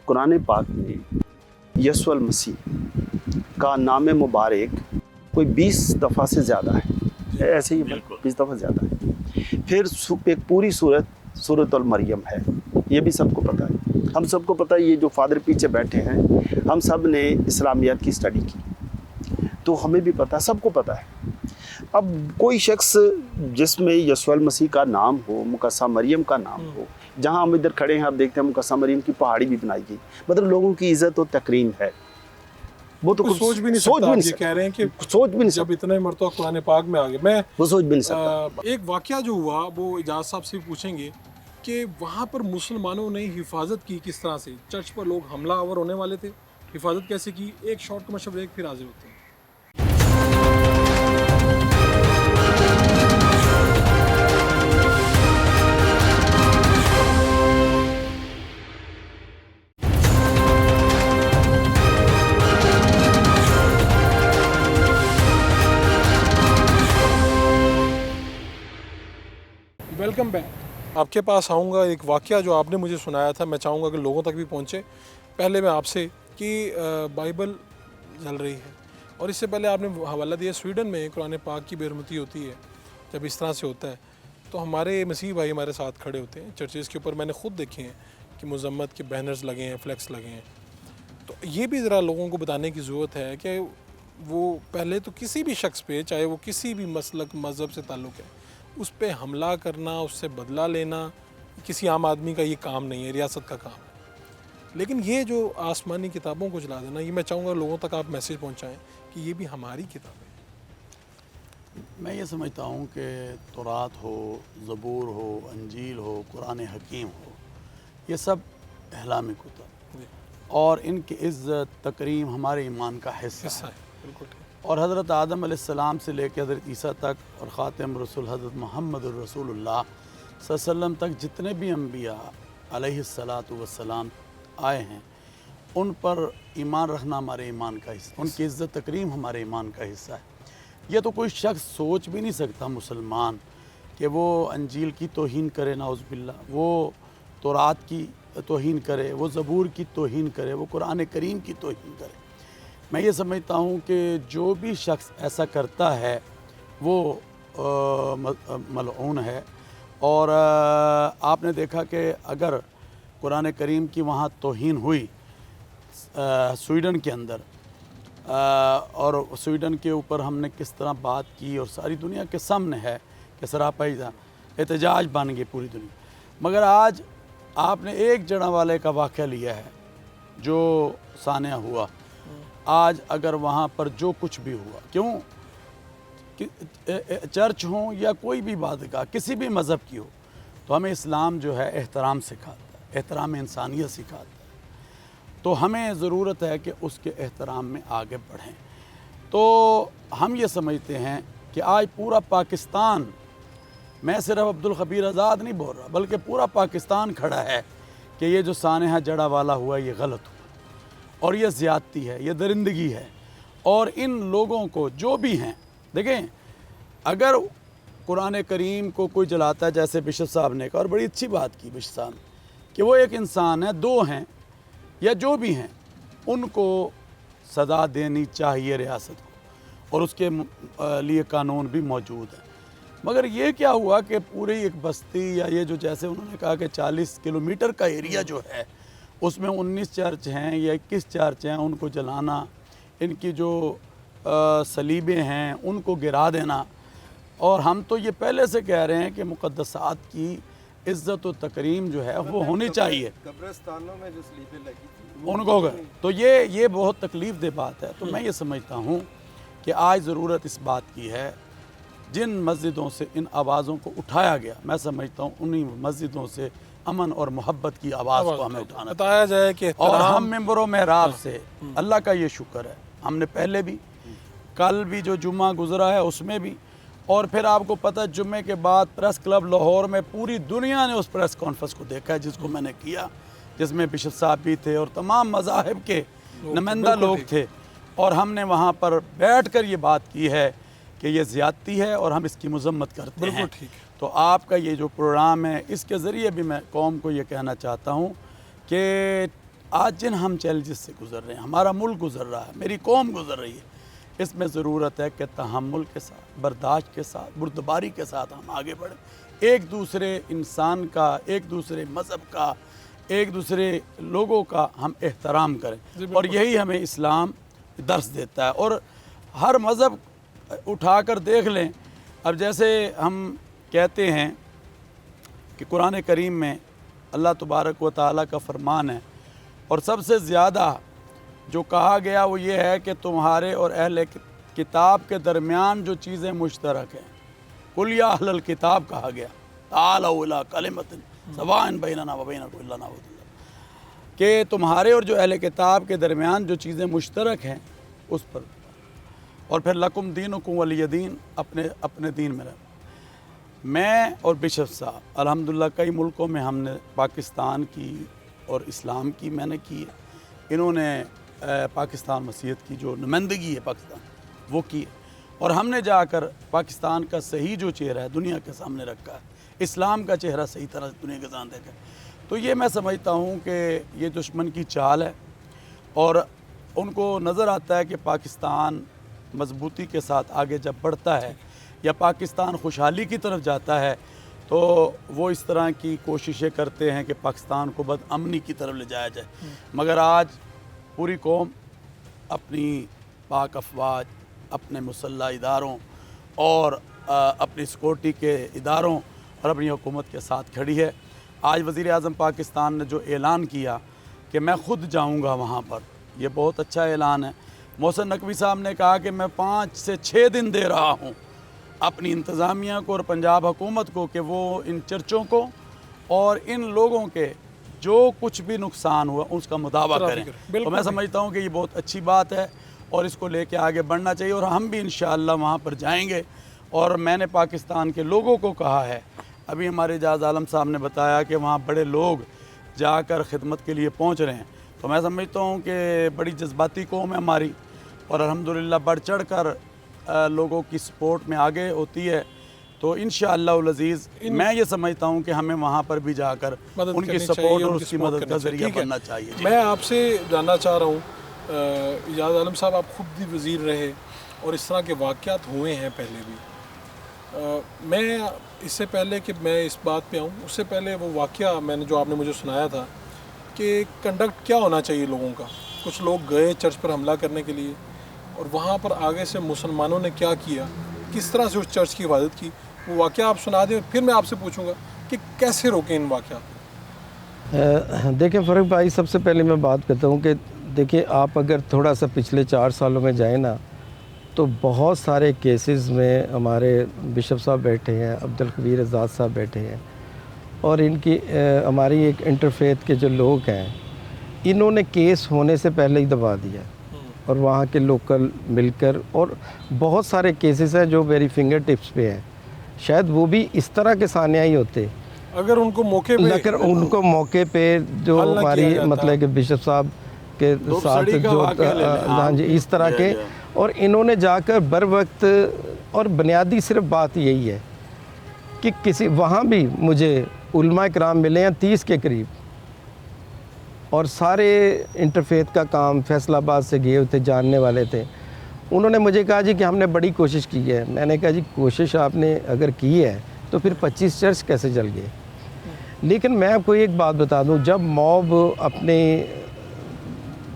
قرآن پاک میں یسوع المسیح کا نام مبارک کوئی 20 دفعہ سے زیادہ ہے, ایسے ہی 20 دفعہ زیادہ ہے. پھر ایک پوری سورۃ المریم ہے, یہ بھی سب کو پتہ ہے. ہم سب کو پتہ ہے, یہ جو فادر پیچھے بیٹھے ہیں ہم سب نے اسلامیات کی اسٹڈی کی, تو ہمیں بھی پتہ ہے, سب کو پتہ ہے. اب کوئی شخص جس میں یسوع المسیح کا نام ہو, مقدسہ مریم کا نام ہو, جہاں ہم ادھر کھڑے ہیں آپ دیکھتے ہیں مقدسہ مریم کی پہاڑی بھی بنائی گئی, مطلب لوگوں کی عزت و تکریم ہے. وہ تو سوچ بھی نہیں سکتا. یہ کہہ رہے ہیں کہ سوچ بھی نہیں جب اتنے مرتبہ قرآن پاک میں آگے, میں وہ سوچ بھی نہیں سکتا. ایک واقعہ جو ہوا وہ اجاز صاحب سے پوچھیں گے کہ وہاں پر مسلمانوں نے حفاظت کی کس طرح سے, چرچ پر لوگ حملہ آور ہونے والے تھے, حفاظت کیسے کی. ایک شارٹ کمرشل بریک پھر حاضر ہوتے ہیں. Welcome back. آپ کے پاس آؤں گا, ایک واقعہ جو آپ نے مجھے سنایا تھا میں چاہوں گا کہ لوگوں تک بھی پہنچے. پہلے میں آپ سے کہ بائبل چل رہی ہے اور اس سے پہلے آپ نے حوالہ دیا سویڈن میں قرآن پاک کی بے حرمتی ہوتی ہے. جب اس طرح سے ہوتا ہے تو ہمارے مسیح بھائی ہمارے ساتھ کھڑے ہوتے ہیں چرچز کے اوپر, میں نے خود دیکھے ہیں کہ مذمت کے بینرز لگے ہیں, فلیکس لگے ہیں. تو یہ بھی ذرا لوگوں کو بتانے کی ضرورت ہے کہ वो पहले तो किसी भी शख्स पे, चाहे वो किसी भी मसलक मज़हब से ताल्लुक़ है, उस पे हमला करना, उससे बदला लेना किसी आम आदमी का ये काम नहीं है, रियासत का काम है। लेकिन ये जो आसमानी किताबों को जला देना, ये मैं चाहूँगा लोगों तक आप मैसेज पहुँचाएँ कि ये भी हमारी किताबें हैं। मैं ये समझता हूँ कि तौरात हो, ज़बूर हो, अंजील हो, कुरान हकीम हो, ये सब इस्लामी कुतुब जी, और इनकी इज़्ज़त तकरीम हमारे ईमान का हिस्सा हिस्सा है। है, बिल्कुल ठीक। और हज़रत आदम अलैहिस्सलाम से लेकर हज़रत ईसा तक और ख़ातिम रसूल हज़रत मोहम्मद रसूलुल्लाह सल्लल्लाहु अलैहि वसल्लम तक जितने भी अम्बिया अलैहिस्सलातु वस्सलाम आए हैं, उन पर ईमान रखना हमारे ईमान का हिस्सा, उनकी इज़्ज़त तकरीम हमारे ईमान का हिस्सा है। यह तो कोई शख्स सोच भी नहीं सकता मुसलमान कि वो अंजील की तौहीन करे, नाउज़ुबिल्लाह, वो तौरात की तौहीन करे, वो ज़बूर की तौहीन करे, वो कुरान करीम की तौहीन करे। मैं ये समझता हूँ कि जो भी शख्स ऐसा करता है वो मलऊन है। और आपने देखा कि अगर कुरान करीम की वहाँ तौहीन हुई स्वीडन के अंदर, और स्वीडन के ऊपर हमने किस तरह बात की और सारी दुनिया के सामने है कि सरापा एहतजाज बन गई पूरी दुनिया। मगर आज आपने एक जड़ा वाले का वाक़या लिया है जो सानिया हुआ, आज अगर वहाँ पर जो कुछ भी हुआ, क्यों कि चर्च हो या कोई भी बादगाह किसी भी मज़हब की हो, तो हमें इस्लाम जो है एहतराम सिखाता है, एहतराम इंसानियत सिखाता है। तो हमें ज़रूरत है कि उसके एहतराम में आगे बढ़ें। तो हम ये समझते हैं कि आज पूरा पाकिस्तान, मैं सिर्फ अब्दुल खबीर आज़ाद नहीं बोल रहा, बल्कि पूरा पाकिस्तान खड़ा है कि ये जो सानिया जड़ा वाला हुआ ये गलत हुआ और ये ज़्यादती है, ये दरिंदगी है। और इन लोगों को जो भी हैं, देखें, अगर कुरान करीम को कोई जलाता है, जैसे बिशप साहब ने कहा और बड़ी अच्छी बात की बिशप साहब ने, कि वो एक इंसान है, दो हैं या जो भी हैं, उनको सज़ा देनी चाहिए रियासत को, और उसके लिए कानून भी मौजूद है। मगर ये क्या हुआ कि पूरी एक बस्ती, या ये जो जैसे उन्होंने कहा कि 40 किलोमीटर का एरिया जो है उसमें 19 चर्च हैं या 21 चर्च हैं, उनको जलाना, इनकी जो सलीबें हैं उनको गिरा देना। और हम तो ये पहले से कह रहे हैं कि मुक़द्दसात की इज़्ज़त व तकरीम जो है वो होनी चाहिए, कब्रिस्तानों में जो स्लीपें लगी थी उनको। तो ये बहुत तकलीफ़ दे बात है। तो मैं ये समझता हूँ कि आज ज़रूरत इस बात की है, जिन मस्जिदों से इन आवाज़ों को उठाया गया, मैं समझता हूँ उन्हीं मस्जिदों से अमन और मोहब्बत की आवाज़ को हमें उठाना बताया जाए कि और हम मेंबरों महराब से अल्लाह का ये शुक्र है, हमने पहले भी, कल भी जो जुम्मा गुज़रा है उसमें भी, और फिर आपको पता है जुम्मे के बाद प्रेस क्लब लाहौर में पूरी दुनिया ने उस प्रेस कॉन्फ्रेंस को देखा है जिसको मैंने किया, जिसमें बिशप साहब भी थे और तमाम मज़ाहिब के नुमाइंदा लोग थे। और हमने वहाँ पर बैठ कर ये बात की है कि ये ज़्यादती है और हम इसकी मज़म्मत करते हैं। ठीक है। तो आपका ये जो प्रोग्राम है, इसके ज़रिए भी मैं कौम को ये कहना चाहता हूँ कि आज जिन हम चैलेंजेस से गुज़र रहे हैं, हमारा मुल्क गुज़र रहा है, मेरी कौम गुज़र रही है, इसमें ज़रूरत है कि तहम्मुल के साथ, बर्दाश्त के साथ, बुर्दबारी के साथ हम आगे बढ़ें। एक दूसरे इंसान का, एक दूसरे मज़हब का, एक दूसरे लोगों का हम एहतराम करें, और यही हमें इस्लाम दर्स देता है। और हर मज़हब उठाकर देख लें, अब जैसे हम कहते हैं कि कुरान करीम में अल्लाह तबारक व तआला का फरमान है, और सबसे ज़्यादा जो कहा गया वो ये है कि तुम्हारे और अहले किताब के दरमियान जो चीज़ें मुश्तरक हैं, कुल या अहलल किताब कहा गया, तालौ इला कलिमतिन सवाइन बैनना व बैनकुम इल्ला नअबुदुल्लाह, कि तुम्हारे और जो अहले किताब के दरमियान जो चीज़ें मुश्तरक हैं उस पर, और फिर लकुम दीनुकुम वलिय दीन, अपने अपने दीन में रह। मैं और बिशप साहब अल्हम्दुलिल्लाह कई मुल्कों में हमने पाकिस्तान की और इस्लाम की मैंने की है, इन्होंने पाकिस्तान मसीहत की जो नुमाइंदगी है पाकिस्तान वो की है, और हमने जाकर पाकिस्तान का सही जो चेहरा है दुनिया के सामने रखा है, इस्लाम का चेहरा सही तरह से दुनिया के सामने देखा है। तो ये मैं समझता हूँ कि ये दुश्मन की चाल है, और उनको नज़र आता है कि पाकिस्तान मजबूती के साथ आगे जब बढ़ता है या पाकिस्तान खुशहाली की तरफ जाता है, तो वो इस तरह की कोशिशें करते हैं कि पाकिस्तान को बदअमनी की तरफ ले जाया जाए। मगर आज पूरी कौम अपनी पाक अफवाज अपने मुसल्ह इदारों और अपनी सिक्योरिटी के इदारों और अपनी हुकूमत के साथ खड़ी है। आज वज़ीर आज़म पाकिस्तान ने जो ऐलान किया कि मैं ख़ुद जाऊंगा वहाँ पर, ये बहुत अच्छा ऐलान है। मोहसिन नकवी साहब ने कहा कि मैं 5 से 6 दिन दे रहा हूँ अपनी इंतज़ामिया को और पंजाब हुकूमत को कि वो इन चर्चों को और इन लोगों के जो कुछ भी नुकसान हुआ उसका मुदावा करें। तो मैं समझता हूँ कि ये बहुत अच्छी बात है और इसको लेके आगे बढ़ना चाहिए और हम भी इंशाअल्लाह वहाँ पर जाएंगे। और मैंने पाकिस्तान के लोगों को कहा है, अभी हमारे एजाज़ आलम साहब ने बताया कि वहाँ बड़े लोग जाकर खिदमत के लिए पहुँच रहे हैं, तो मैं समझता हूँ कि बड़ी जज्बाती कौम है हमारी और अल्हम्दुलिल्लाह बढ़ चढ़ कर लोगों की सपोर्ट में आगे होती है। तो इंशाअल्लाह अज़ीज़ मैं ये समझता हूँ कि हमें वहाँ पर भी जाकर उनकी सपोर्ट और उसकी मदद का ज़रिया बनना चाहिए। मैं आपसे जानना चाह रहा हूँ, एजाज़ आलम साहब आप खुद भी वज़ीर रहे और इस तरह के वाक़यात हुए हैं पहले भी। मैं इससे पहले कि मैं इस बात पे आऊँ, उससे पहले वो वाक़या मैंने जो आपने मुझे सुनाया था कि कंडक्ट क्या होना चाहिए लोगों का। कुछ लोग गए चर्च पर हमला करने के लिए और वहाँ पर आगे से मुसलमानों ने क्या किया, किस तरह से उस चर्च की हिफाजत की, वो वाक़या आप सुना दें, फिर मैं आपसे पूछूंगा कि कैसे रोकें इन वाक़यात। देखिए फ़ारूक भाई, सबसे पहले मैं बात करता हूँ कि देखिए आप अगर थोड़ा सा पिछले 4 सालों में जाएँ ना, तो बहुत सारे केसेस में हमारे बिशप साहब बैठे हैं, अब्दुल कबीर आज़ाद साहब बैठे हैं और इनकी हमारी एक इंटरफेथ के जो लोग हैं, इन्होंने केस होने से पहले ही दबा दिया और वहाँ के लोकल मिलकर, और बहुत सारे केसेस हैं जो मेरी फिंगर टिप्स पे हैं, शायद वो भी इस तरह के सानिया ही होते अगर उनको मौके पे जो हमारी मतलब कि बिशप साहब के साथ जो हाँ जी इस तरह के, और इन्होंने जाकर बर वक्त, और बुनियादी सिर्फ बात यही है कि किसी वहाँ भी मुझे उलमा इकराम मिले हैं 30 के करीब, और सारे इंटरफेथ का काम फैसलाबाद से गए हुए थे, जानने वाले थे। उन्होंने मुझे कहा जी कि हमने बड़ी कोशिश की है। मैंने कहा जी कोशिश आपने अगर की है तो फिर 25 चर्च कैसे जल गए। लेकिन मैं आपको एक बात बता दूं, जब मॉब अपने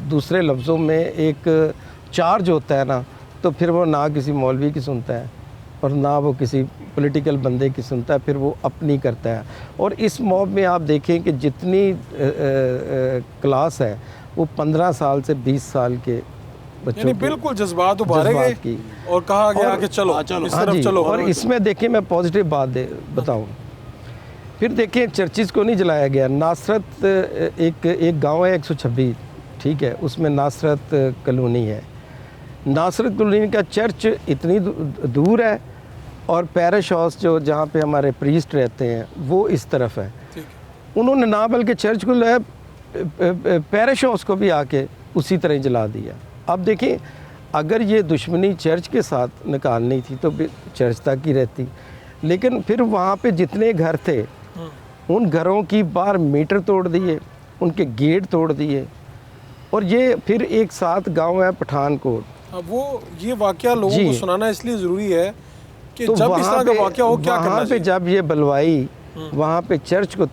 दूसरे लफ्ज़ों में एक चार्ज होता है ना, तो फिर वो ना किसी मौलवी की सुनता है और ना वो किसी पॉलिटिकल बंदे की सुनता है, फिर वो अपनी करता है। और इस मॉब में आप देखें कि जितनी क्लास है वो 15 साल से 20 साल के बच्चों की बिल्कुल जज्बात उभारे गए और कहा गया कि चलो इस तरफ चलो। और इसमें देखिए मैं पॉजिटिव बात बताऊँ, फिर देखिए चर्चिज़ को नहीं जलाया गया। नासरत एक गांव है 126, ठीक है, उसमें नासरत कॉलोनी है। नासरत कॉलोनी का चर्च इतनी दूर है और पैरिश हाउस जो जहाँ पे हमारे प्रीस्ट रहते हैं वो इस तरफ है। उन्होंने ना बल्कि चर्च को पैरिश हाउस को भी आके उसी तरह जला दिया। अब देखिए अगर ये दुश्मनी चर्च के साथ निकालनी थी तो चर्च तक ही रहती, लेकिन फिर वहाँ पे जितने घर थे उन घरों की बाहर मीटर तोड़ दिए, उनके गेट तोड़ दिए, और ये फिर एक साथ गांव है पठानकोट। वो ये वाकया लोगों को सुनाना इसलिए ज़रूरी है कि तो जब इस तरह का वाकया हो क्या करना चाहिए। जब ये बलवाई वहाँ पे चर्च को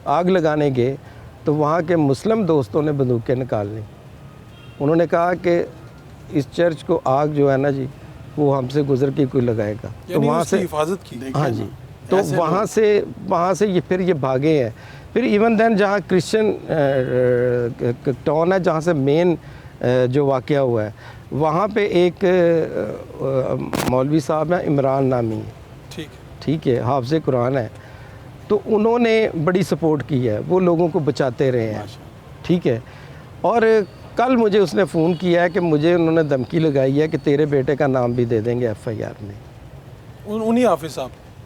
आग लगाने गए तो वहाँ के मुस्लिम दोस्तों ने बंदूकें निकाल ली। उन्होंने कहा कि इस चर्च को आग जो है ना जी वो हमसे गुजर के कोई लगाएगा, तो वहाँ से हिफाजत की। हाँ जी, तो वहाँ से ये फिर ये भागे हैं। फिर इवन देन जहाँ क्रिश्चियन टाउन है जहाँ से मेन जो वाक़या हुआ है, वहाँ पे एक मौलवी साहब हैं इमरान नामी, ठीक है, हाफ़िज़ कुरान है, तो उन्होंने बड़ी सपोर्ट की है, वो लोगों को बचाते रहे हैं, ठीक है। और कल मुझे उसने फ़ोन किया है कि मुझे उन्होंने धमकी लगाई है कि तेरे बेटे का नाम भी दे देंगे FIR में।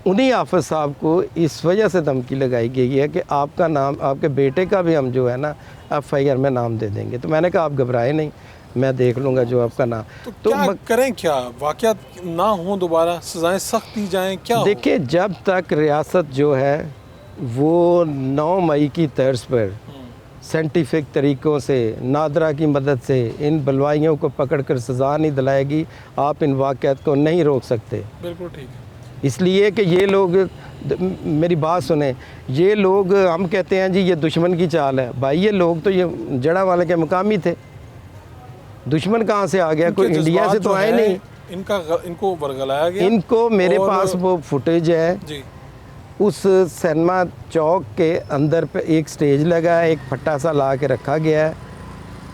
उन्हीं हाफ़िज़ साहब को इस वजह से धमकी लगाई गई है कि आपका नाम, आपके बेटे का भी हम जो है ना FIR में नाम दे देंगे। तो मैंने कहा आप घबराए नहीं, मैं देख लूँगा जो आपका नाम। तो क्या करें, क्या वाक़या ना हो दोबारा, सज़ाएं सख्त दी जाएँ क्या? देखिए जब तक रियासत जो है वो 9 मई की तर्ज पर साइंटिफिक तरीक़ों से, नादरा की मदद से इन बलवाइयों को पकड़ कर सज़ा नहीं दिलाएगी, आप इन वाक़यात को नहीं रोक सकते। बिल्कुल ठीक है। इसलिए कि ये लोग, मेरी बात सुने, ये लोग, हम कहते हैं जी ये दुश्मन की चाल है, भाई ये लोग तो ये जड़ा वाले के मुकामी थे, दुश्मन कहाँ से आ गया, कोई इनके इंडिया से जज्बात तो जो आए हैं, नहीं। इनको वर्गलाया गया। इनको मेरे और- पास वो फुटेज है, जी उस सिनेमा चौक के अंदर पे एक स्टेज लगा है, एक फट्टा सा ला के रखा गया है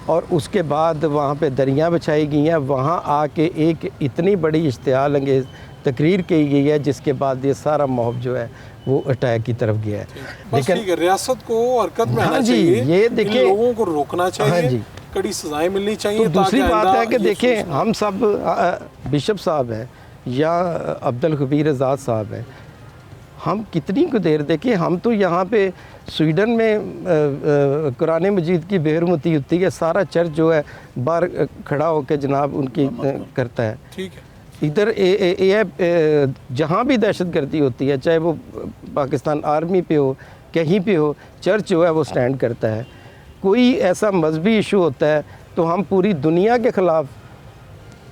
और उसके बाद वहाँ पे दरियाँ बिछाई गई हैं। वहाँ आके एक इतनी बड़ी इश्तिहाल अंगेज़ तकरीर की गई है जिसके बाद ये सारा मॉब जो है वो अटैक की तरफ गया है। बस ठीक है, रियासत को हरकत में आना हाँ जी, चाहिए, ये इन देखिए- लोगों को रोकना चाहिए, हाँ जी। कड़ी सजाएं मिलनी चाहिए। तो दूसरी ताकि बात आइंदा है कि ये देखें सोच ना- हम सब बिशप साहब हैं या अब्दुल खबीर आज़ाद साहब हैं, हम कितनी को देर देखें, हम तो यहाँ पे स्वीडन में कुरान मजीद की बेहरमती होती है, सारा चर्च जो है बाहर खड़ा होकर जनाब उनकी करता है। ठीक है, इधर जहाँ भी दहशत गर्दी होती है, चाहे वो पाकिस्तान आर्मी पे हो, कहीं पे हो, चर्च जो है वो स्टैंड करता है। कोई ऐसा मजहबी इशू होता है तो हम पूरी दुनिया के ख़िलाफ़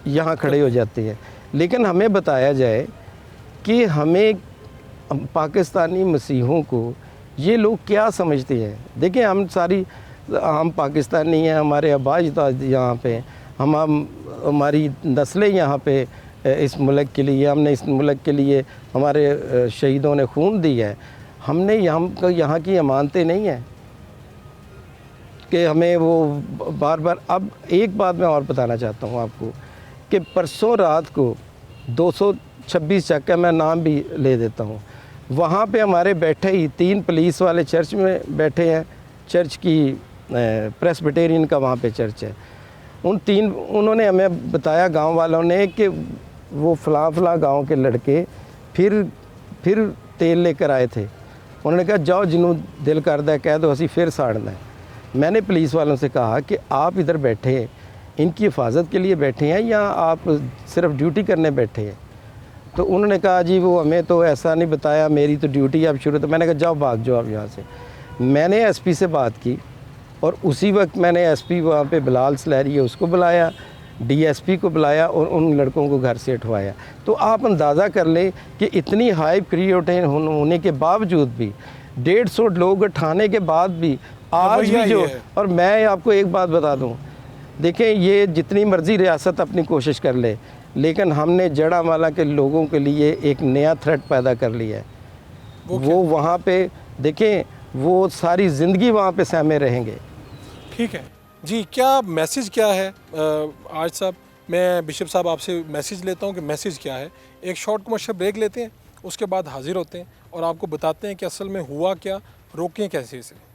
यहाँ खड़े हो जाते हैं। लेकिन हमें बताया जाए कि हमें पाकिस्तानी मसीहों को ये लोग क्या समझते हैं। देखिए हम पाकिस्तानी हैं, हमारे आबा अजदाद यहाँ पे, हमारी नस्लें यहाँ पे इस मुल्क के लिए, हमने इस मुल्क के लिए हमारे शहीदों ने खून दिया है। हमने यहाँ की अमानतें नहीं हैं कि हमें वो बार बार। अब एक बात मैं और बताना चाहता हूँ आपको कि परसों रात को 226 चक है, मैं नाम भी ले देता हूँ, वहाँ पे हमारे बैठे ही 3 पुलिस वाले चर्च में बैठे हैं, चर्च की प्रेस्बिटेरियन का वहाँ पे चर्च है। उन्होंने हमें बताया गांव वालों ने कि वो फलां गांव के लड़के फिर तेल लेकर आए थे। उन्होंने कहा जाओ जिन्हों दिल करदा है कह दो असी फिर साड़ना है। मैंने पुलिस वालों से कहा कि आप इधर बैठे हैं, इनकी हिफाजत के लिए बैठे हैं या आप सिर्फ ड्यूटी करने बैठे हैं? तो उन्होंने कहा जी वो हमें तो ऐसा नहीं बताया, मेरी तो ड्यूटी अब शुरू। तो मैंने कहा जाओ भाग जाओ आप यहाँ से। मैंने एसपी से बात की और उसी वक्त मैंने एसपी वहाँ पे बिलाल सलहरी है उसको बुलाया, डीएसपी को बुलाया और उन लड़कों को घर से उठवाया। तो आप अंदाज़ा कर लें कि इतनी हाइप क्रिएट होने के बावजूद भी, 150 लोग उठाने के बाद भी आज भी जो, और मैं आपको एक बात बता दूँ, देखें ये जितनी मर्ज़ी रियासत अपनी कोशिश कर ले, लेकिन हमने जड़ावाला के लोगों के लिए एक नया थ्रेट पैदा कर लिया है। वो वहाँ पे देखें वो सारी ज़िंदगी वहाँ पे सहमे रहेंगे। ठीक है जी, क्या मैसेज क्या है आज साहब? मैं बिशप साहब आपसे मैसेज लेता हूँ कि मैसेज क्या है। एक शॉर्ट कमर्शियल ब्रेक लेते हैं, उसके बाद हाजिर होते हैं और आपको बताते हैं कि असल में हुआ क्या, रोकें कैसे इसे।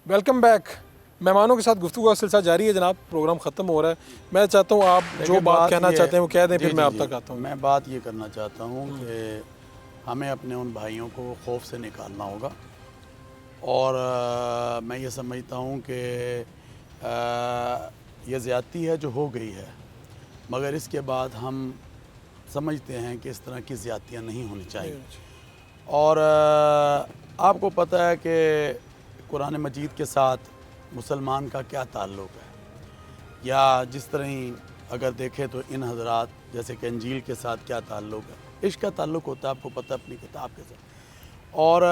Welcome back. मेहमानों के साथ गुफ्तगू का सिलसिला जारी है जनाब, प्रोग्राम ख़त्म हो रहा है। मैं चाहता हूँ आप जो बात कहना चाहते हैं वो कह दें, फिर मैं आप तक आता हूँ। मैं बात ये करना चाहता हूँ कि हमें अपने उन भाइयों को खौफ से निकालना होगा और मैं ये समझता हूँ कि ये ज़्यादती है जो हो गई है, मगर इसके बाद हम समझते हैं कि इस तरह की ज़्यादतियाँ नहीं होनी चाहिए। और आपको पता है कि कुरान मजीद के साथ मुसलमान का क्या ताल्लुक़ है, या जिस तरह ही अगर देखें तो इन हज़रात जैसे कि इंजील के साथ क्या ताल्लुक़ है, इश्क का ताल्लुक़ होता है, आपको पता है, अपनी किताब के साथ। और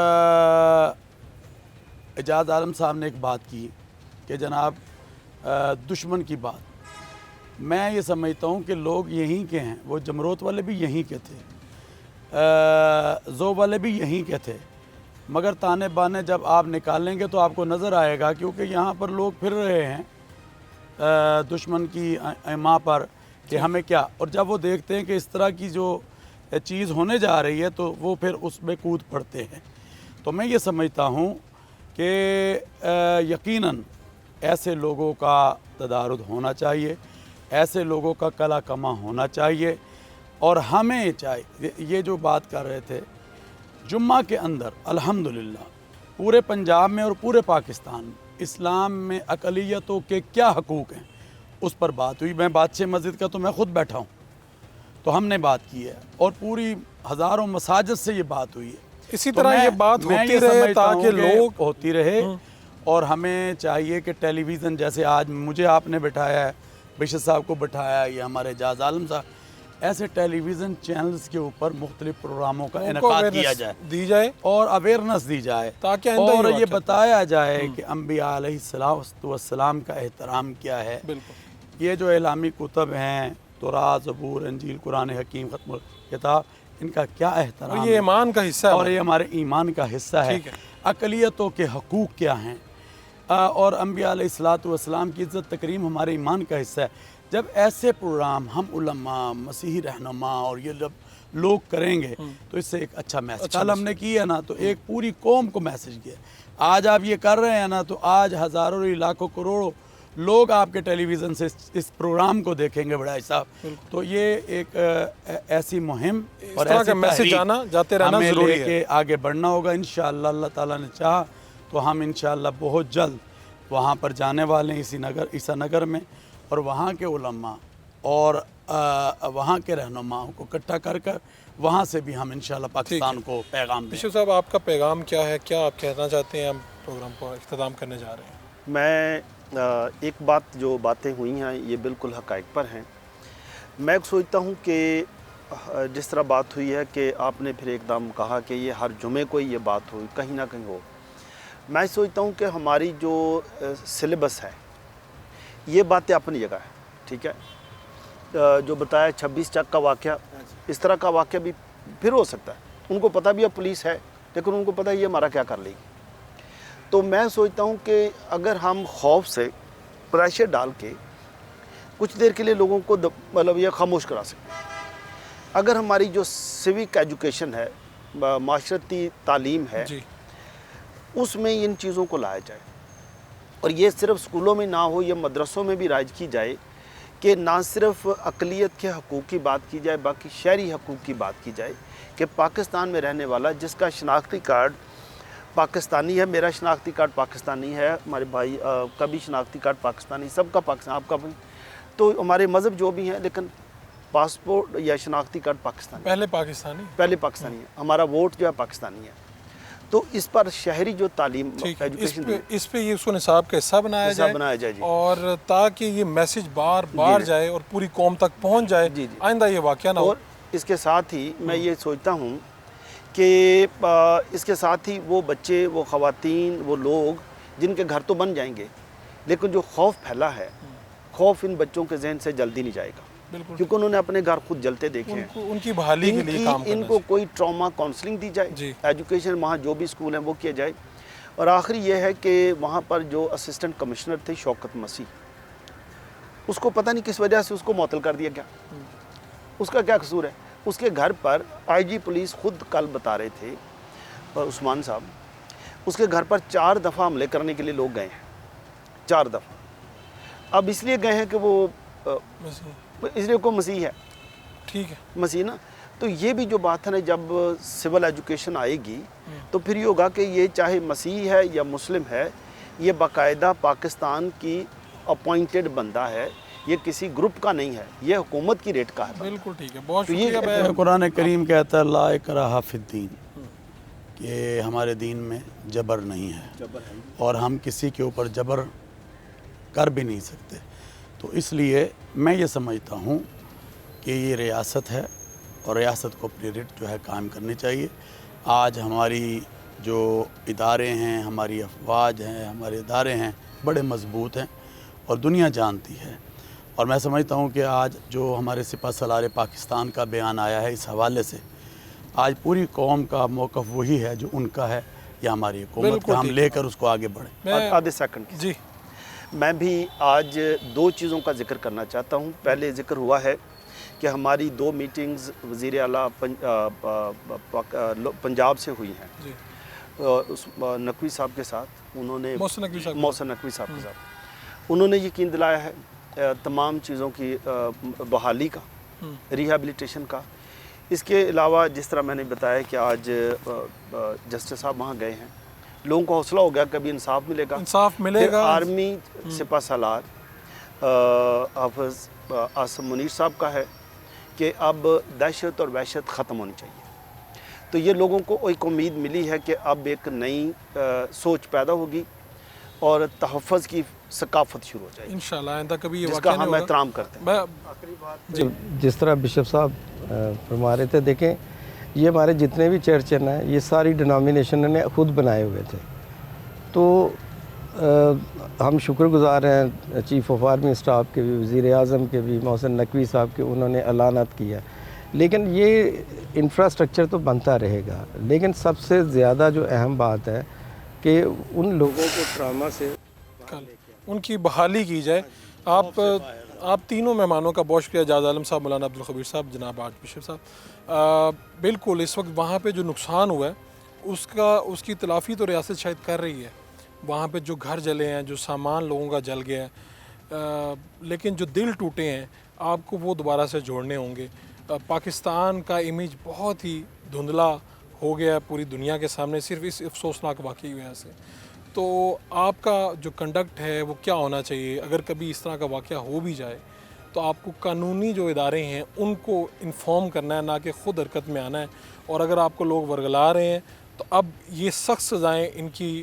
एजाज आलम साहब ने एक बात की कि जनाब दुश्मन की बात, मैं ये समझता हूँ कि लोग यहीं के हैं, वो जमरोत वाले भी यहीं के थे, ज़ो वाले भी यहीं के थे, मगर ताने बाने जब आप निकालेंगे तो आपको नज़र आएगा, क्योंकि यहाँ पर लोग फिर रहे हैं दुश्मन की माँ पर कि हमें क्या, और जब वो देखते हैं कि इस तरह की जो चीज़ होने जा रही है तो वो फिर उसमें कूद पड़ते हैं। तो मैं ये समझता हूँ कि यकीनन ऐसे लोगों का तदारुद होना चाहिए, ऐसे लोगों का कला कमा होना चाहिए। और हमें चाहिए, ये जो बात कर रहे थे जुम्मा के अंदर, अल्हम्दुलिल्लाह पूरे पंजाब में और पूरे पाकिस्तान में इस्लाम में अक़लियतों के क्या हकूक़ हैं उस पर बात हुई। मैं बादशाह मस्जिद का तो मैं ख़ुद बैठा हूँ, तो हमने बात की है और पूरी हज़ारों मसाजिद से ये बात हुई है। इसी तो तरह ये बात मैं होती ये रहे समझता हूं ताकि कि लोग होती रहे, और हमें चाहिए कि टेलीविज़न जैसे आज मुझे आपने बिठाया है, बिशर साहब को बिठाया है, ये हमारे एजाज आलम साहब, ऐसे टेलीविज़न चैनल्स के ऊपर मुख्तलिफ प्रोग्रामों का उनको इनेकाद किया awareness जाए दी जाए और अवेयरनेस दी जाए, ताकि आइंदा और ये वाक़यात बताया जाए कि अम्बिया अलैहिस्सलाम का एहतराम क्या है। बिल्कुल ये जो इलामी कुतब हैं, तौरात, ज़बूर, इंजील, कुरान हकीम, खत्मुल किताब, इनका क्या एहतराम और है, ये ईमान का हिस्सा है और ये हमारे ईमान का हिस्सा है। ठीक है। अक़लियतों के हकूक़ क्या हैं, और अम्बिया अलैहिस्सलाम की इज़्ज़त तकरीम हमारे ईमान का हिस्सा है। जब ऐसे प्रोग्राम हम उलमा, मसीही रहनुमा और ये जब लोग करेंगे तो इससे एक अच्छा मैसेज, कल हमने किया ना तो एक पूरी कौम को मैसेज किया। आज आप ये कर रहे हैं ना तो आज हज़ारों लाखों करोड़ों लोग आपके टेलीविज़न से इस प्रोग्राम को देखेंगे बड़ा साहब। तो ये एक ऐसी मुहिम और तरह ऐसी का मैसेज तहरीक जाना जाते रहना हमें ज़रूरी है। लेके आगे बढ़ना होगा इंशाअल्लाह। अल्लाह ताला ने चाहा तो हम इंशाअल्लाह बहुत जल्द वहाँ पर जाने वाले हैं, ईसा नगर में, और वहाँ के उलमा और वहाँ के रहनुमाओं को इकट्ठा कर कर वहाँ से भी हम इंशाअल्लाह पाकिस्तान को पैगाम दें। बिशर साहब, आपका पैगाम क्या है, क्या आप कहना चाहते हैं? हम प्रोग्राम को इख्तिताम करने जा रहे हैं। मैं एक बात, जो बातें हुई हैं ये बिल्कुल हक़ाइक़ पर हैं। मैं सोचता हूँ कि जिस तरह बात हुई है कि आपने फिर एकदम कहा कि ये हर जुमे को ये बात हुई, कहीं ना कहीं हो, मैं सोचता हूँ कि हमारी जो सिलेबस है ये बातें अपनी जगह है, ठीक है। जो बताया 26 चक का वाक़या, इस तरह का वाक़या भी फिर हो सकता है। उनको पता भी है पुलिस है, लेकिन उनको पता है ये हमारा क्या कर लेगी। तो मैं सोचता हूँ कि अगर हम खौफ से प्रेशर डाल के कुछ देर के लिए लोगों को मतलब ये खामोश करा सकते, अगर हमारी जो सिविक एजुकेशन है, माशरती तालीम है, उसमें इन चीज़ों को लाया जाए, और ये सिर्फ स्कूलों में ना हो, ये मदरसों में भी राइज की जाए कि ना सिर्फ अक़लियत के हकूक़ की बात की जाए, बाकी शहरी हकूक़ की बात की जाए कि पाकिस्तान में रहने वाला जिसका शनाख्ती कार्ड पाकिस्तानी है, मेरा शनाख्ती कार्ड पाकिस्तानी है, हमारे भाई का भी शनाख्ती कार्ड पाकिस्तानी, सबका पाकिस्तान, आपका भी, तो हमारे मज़हब जो भी हैं, लेकिन पासपोर्ट या शनाख्ती कार्ड पाकिस्तानी, पहले पाकिस्तानी है, हमारा वोट जो है पाकिस्तानी है। तो इस पर शहरी जो तालीम एजुकेशन, इस पे ये उसको निसाब का हिस्सा बनाया जाए जी। और ताकि ये मैसेज बार बार जाए और पूरी कौम तक पहुंच जाए, आइंदा ये वाक़या ना हो। और इसके साथ ही मैं ये सोचता हूँ कि इसके साथ ही वो बच्चे, वो ख़वातीन, वो लोग जिनके घर तो बन जाएंगे, लेकिन जो खौफ फैला है, खौफ इन बच्चों के जहन से जल्दी नहीं जाएगा, क्योंकि उन्होंने अपने घर खुद जलते देखे हैं। उनकी बहाली के लिए काम करना इनको कोई ट्रॉमा काउंसलिंग दी जाए, एजुकेशन वहाँ जो भी स्कूल हैं वो किया जाए। और आखिरी ये है कि वहाँ पर जो असिस्टेंट कमिश्नर थे शौकत मसीह, उसको पता नहीं किस वजह से उसको मुअत्तल कर दिया गया, उसका क्या कसूर है? उसके घर पर आईजी पुलिस खुद कल बता रहे थे, उस्मान साहब, उसके घर पर 4 दफ़ा हमले करने के लिए लोग गए हैं, 4 दफ़ा। अब इसलिए गए हैं कि वो इसलिए को मसीह है, ठीक है, मसीह ना। तो ये भी जो बात है ना, जब सिविल एजुकेशन आएगी तो फिर ये होगा कि ये चाहे मसीह है या मुस्लिम है, ये बाकायदा पाकिस्तान की अपॉइंटेड बंदा है, ये किसी ग्रुप का नहीं है, ये हुकूमत की रेट का है। बिल्कुल ठीक है, बहुत तो शुक्रिया। कुरान करीम कहता है ला इकराहा फिद्दीन, कि हमारे दीन में जबर नहीं है और हम किसी के ऊपर जबर कर भी नहीं सकते। तो इसलिए मैं ये समझता हूँ कि ये रियासत है और रियासत को अपनी रेट जो है कायम करनी चाहिए। आज हमारी जो इदारे हैं, हमारी अफवाज हैं, हमारे इदारे हैं, बड़े मज़बूत हैं और दुनिया जानती है। और मैं समझता हूँ कि आज जो हमारे सिपह सलार पाकिस्तान का बयान आया है, इस हवाले से आज पूरी कौम का मौक़िफ़ वही है जो उनका है या हमारी हुकूमत का, हम लेकर उसको आगे बढ़ें। आधे सेकंड जी, मैं भी आज 2 चीज़ों का जिक्र करना चाहता हूँ। पहले जिक्र हुआ है कि हमारी 2 मीटिंग्स वज़ीर आला पंजाब से हुई हैं, उस नकवी साहब के साथ, उन्होंने मोहसिन नकवी साहब के साथ उन्होंने यकीन दिलाया है तमाम चीज़ों की बहाली का, रिहैबिलिटेशन का। इसके अलावा जिस तरह मैंने बताया कि आज जस्टिस साहब वहाँ गए हैं, लोगों को हौसला हो गया, कभी इंसाफ मिलेगा। आर्मी सिपा सालार हाफ़िज़ आसिम मुनीर साहब का है कि अब दहशत और वहशत ख़त्म होनी चाहिए। تو یہ لوگوں کو ایک امید ملی ہے کہ اب ایک نئی سوچ پیدا ہوگی اور تحفظ کی ثقافت شروع ہو جائے گی، انشاءاللہ آئندہ کبھی یہ جس واقعہ کا نہیں ہم ہوگا۔ احترام کرتے ہیں۔ میں جس طرح بشپ صاحب فرما رہے تھے، دیکھیں یہ ہمارے جتنے بھی چرچ ہیں یہ ساری ڈینامینیشن نے خود بنائے ہوئے تھے، تو ہم شکر گزار ہیں چیف آف آرمی اسٹاف کے بھی، وزیر اعظم کے بھی، محسن نقوی صاحب کے، انہوں نے اعلانات کیا، لیکن یہ انفراسٹرکچر تو بنتا رہے گا، لیکن سب سے زیادہ جو اہم بات ہے کہ ان لوگوں کو ٹراما سے ان کی بحالی کی جائے۔ آپ تینوں مہمانوں کا بہت شکریہ، جاز عالم صاحب، مولانا عبدالخبیر صاحب، جناب آرچ بشپ صاحب۔ بالکل اس وقت وہاں پہ جو نقصان ہوا ہے اس کی تلافی تو ریاست شاید کر رہی ہے، وہاں پہ جو گھر جلے ہیں، جو سامان لوگوں کا جل گیا ہے، لیکن جو دل ٹوٹے ہیں آپ کو وہ دوبارہ سے جوڑنے ہوں گے۔ پاکستان کا امیج بہت ہی دھندلا ہو گیا ہے پوری دنیا کے سامنے صرف اس افسوسناک واقعی کی وجہ سے۔ تو آپ کا جو کنڈکٹ ہے وہ کیا ہونا چاہیے؟ اگر کبھی اس طرح کا واقعہ ہو بھی جائے تو آپ کو قانونی جو ادارے ہیں ان کو انفارم کرنا ہے، نہ کہ خود حرکت میں آنا ہے۔ اور اگر آپ کو لوگ ورگلا رہے ہیں تو اب یہ سخت سزائیں ان کی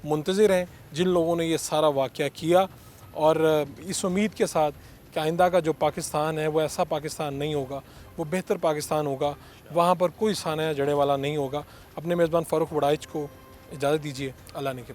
منتظر ہیں جن لوگوں نے یہ سارا واقعہ کیا، اور اس امید کے ساتھ کہ آئندہ کا جو پاکستان ہے وہ ایسا پاکستان نہیں ہوگا، وہ بہتر پاکستان ہوگا، وہاں پر کوئی سانحہ جڑے والا نہیں ہوگا۔ اپنے میزبان فاروق وڑائچ کو اجازت دیجیے، اللہ نے کے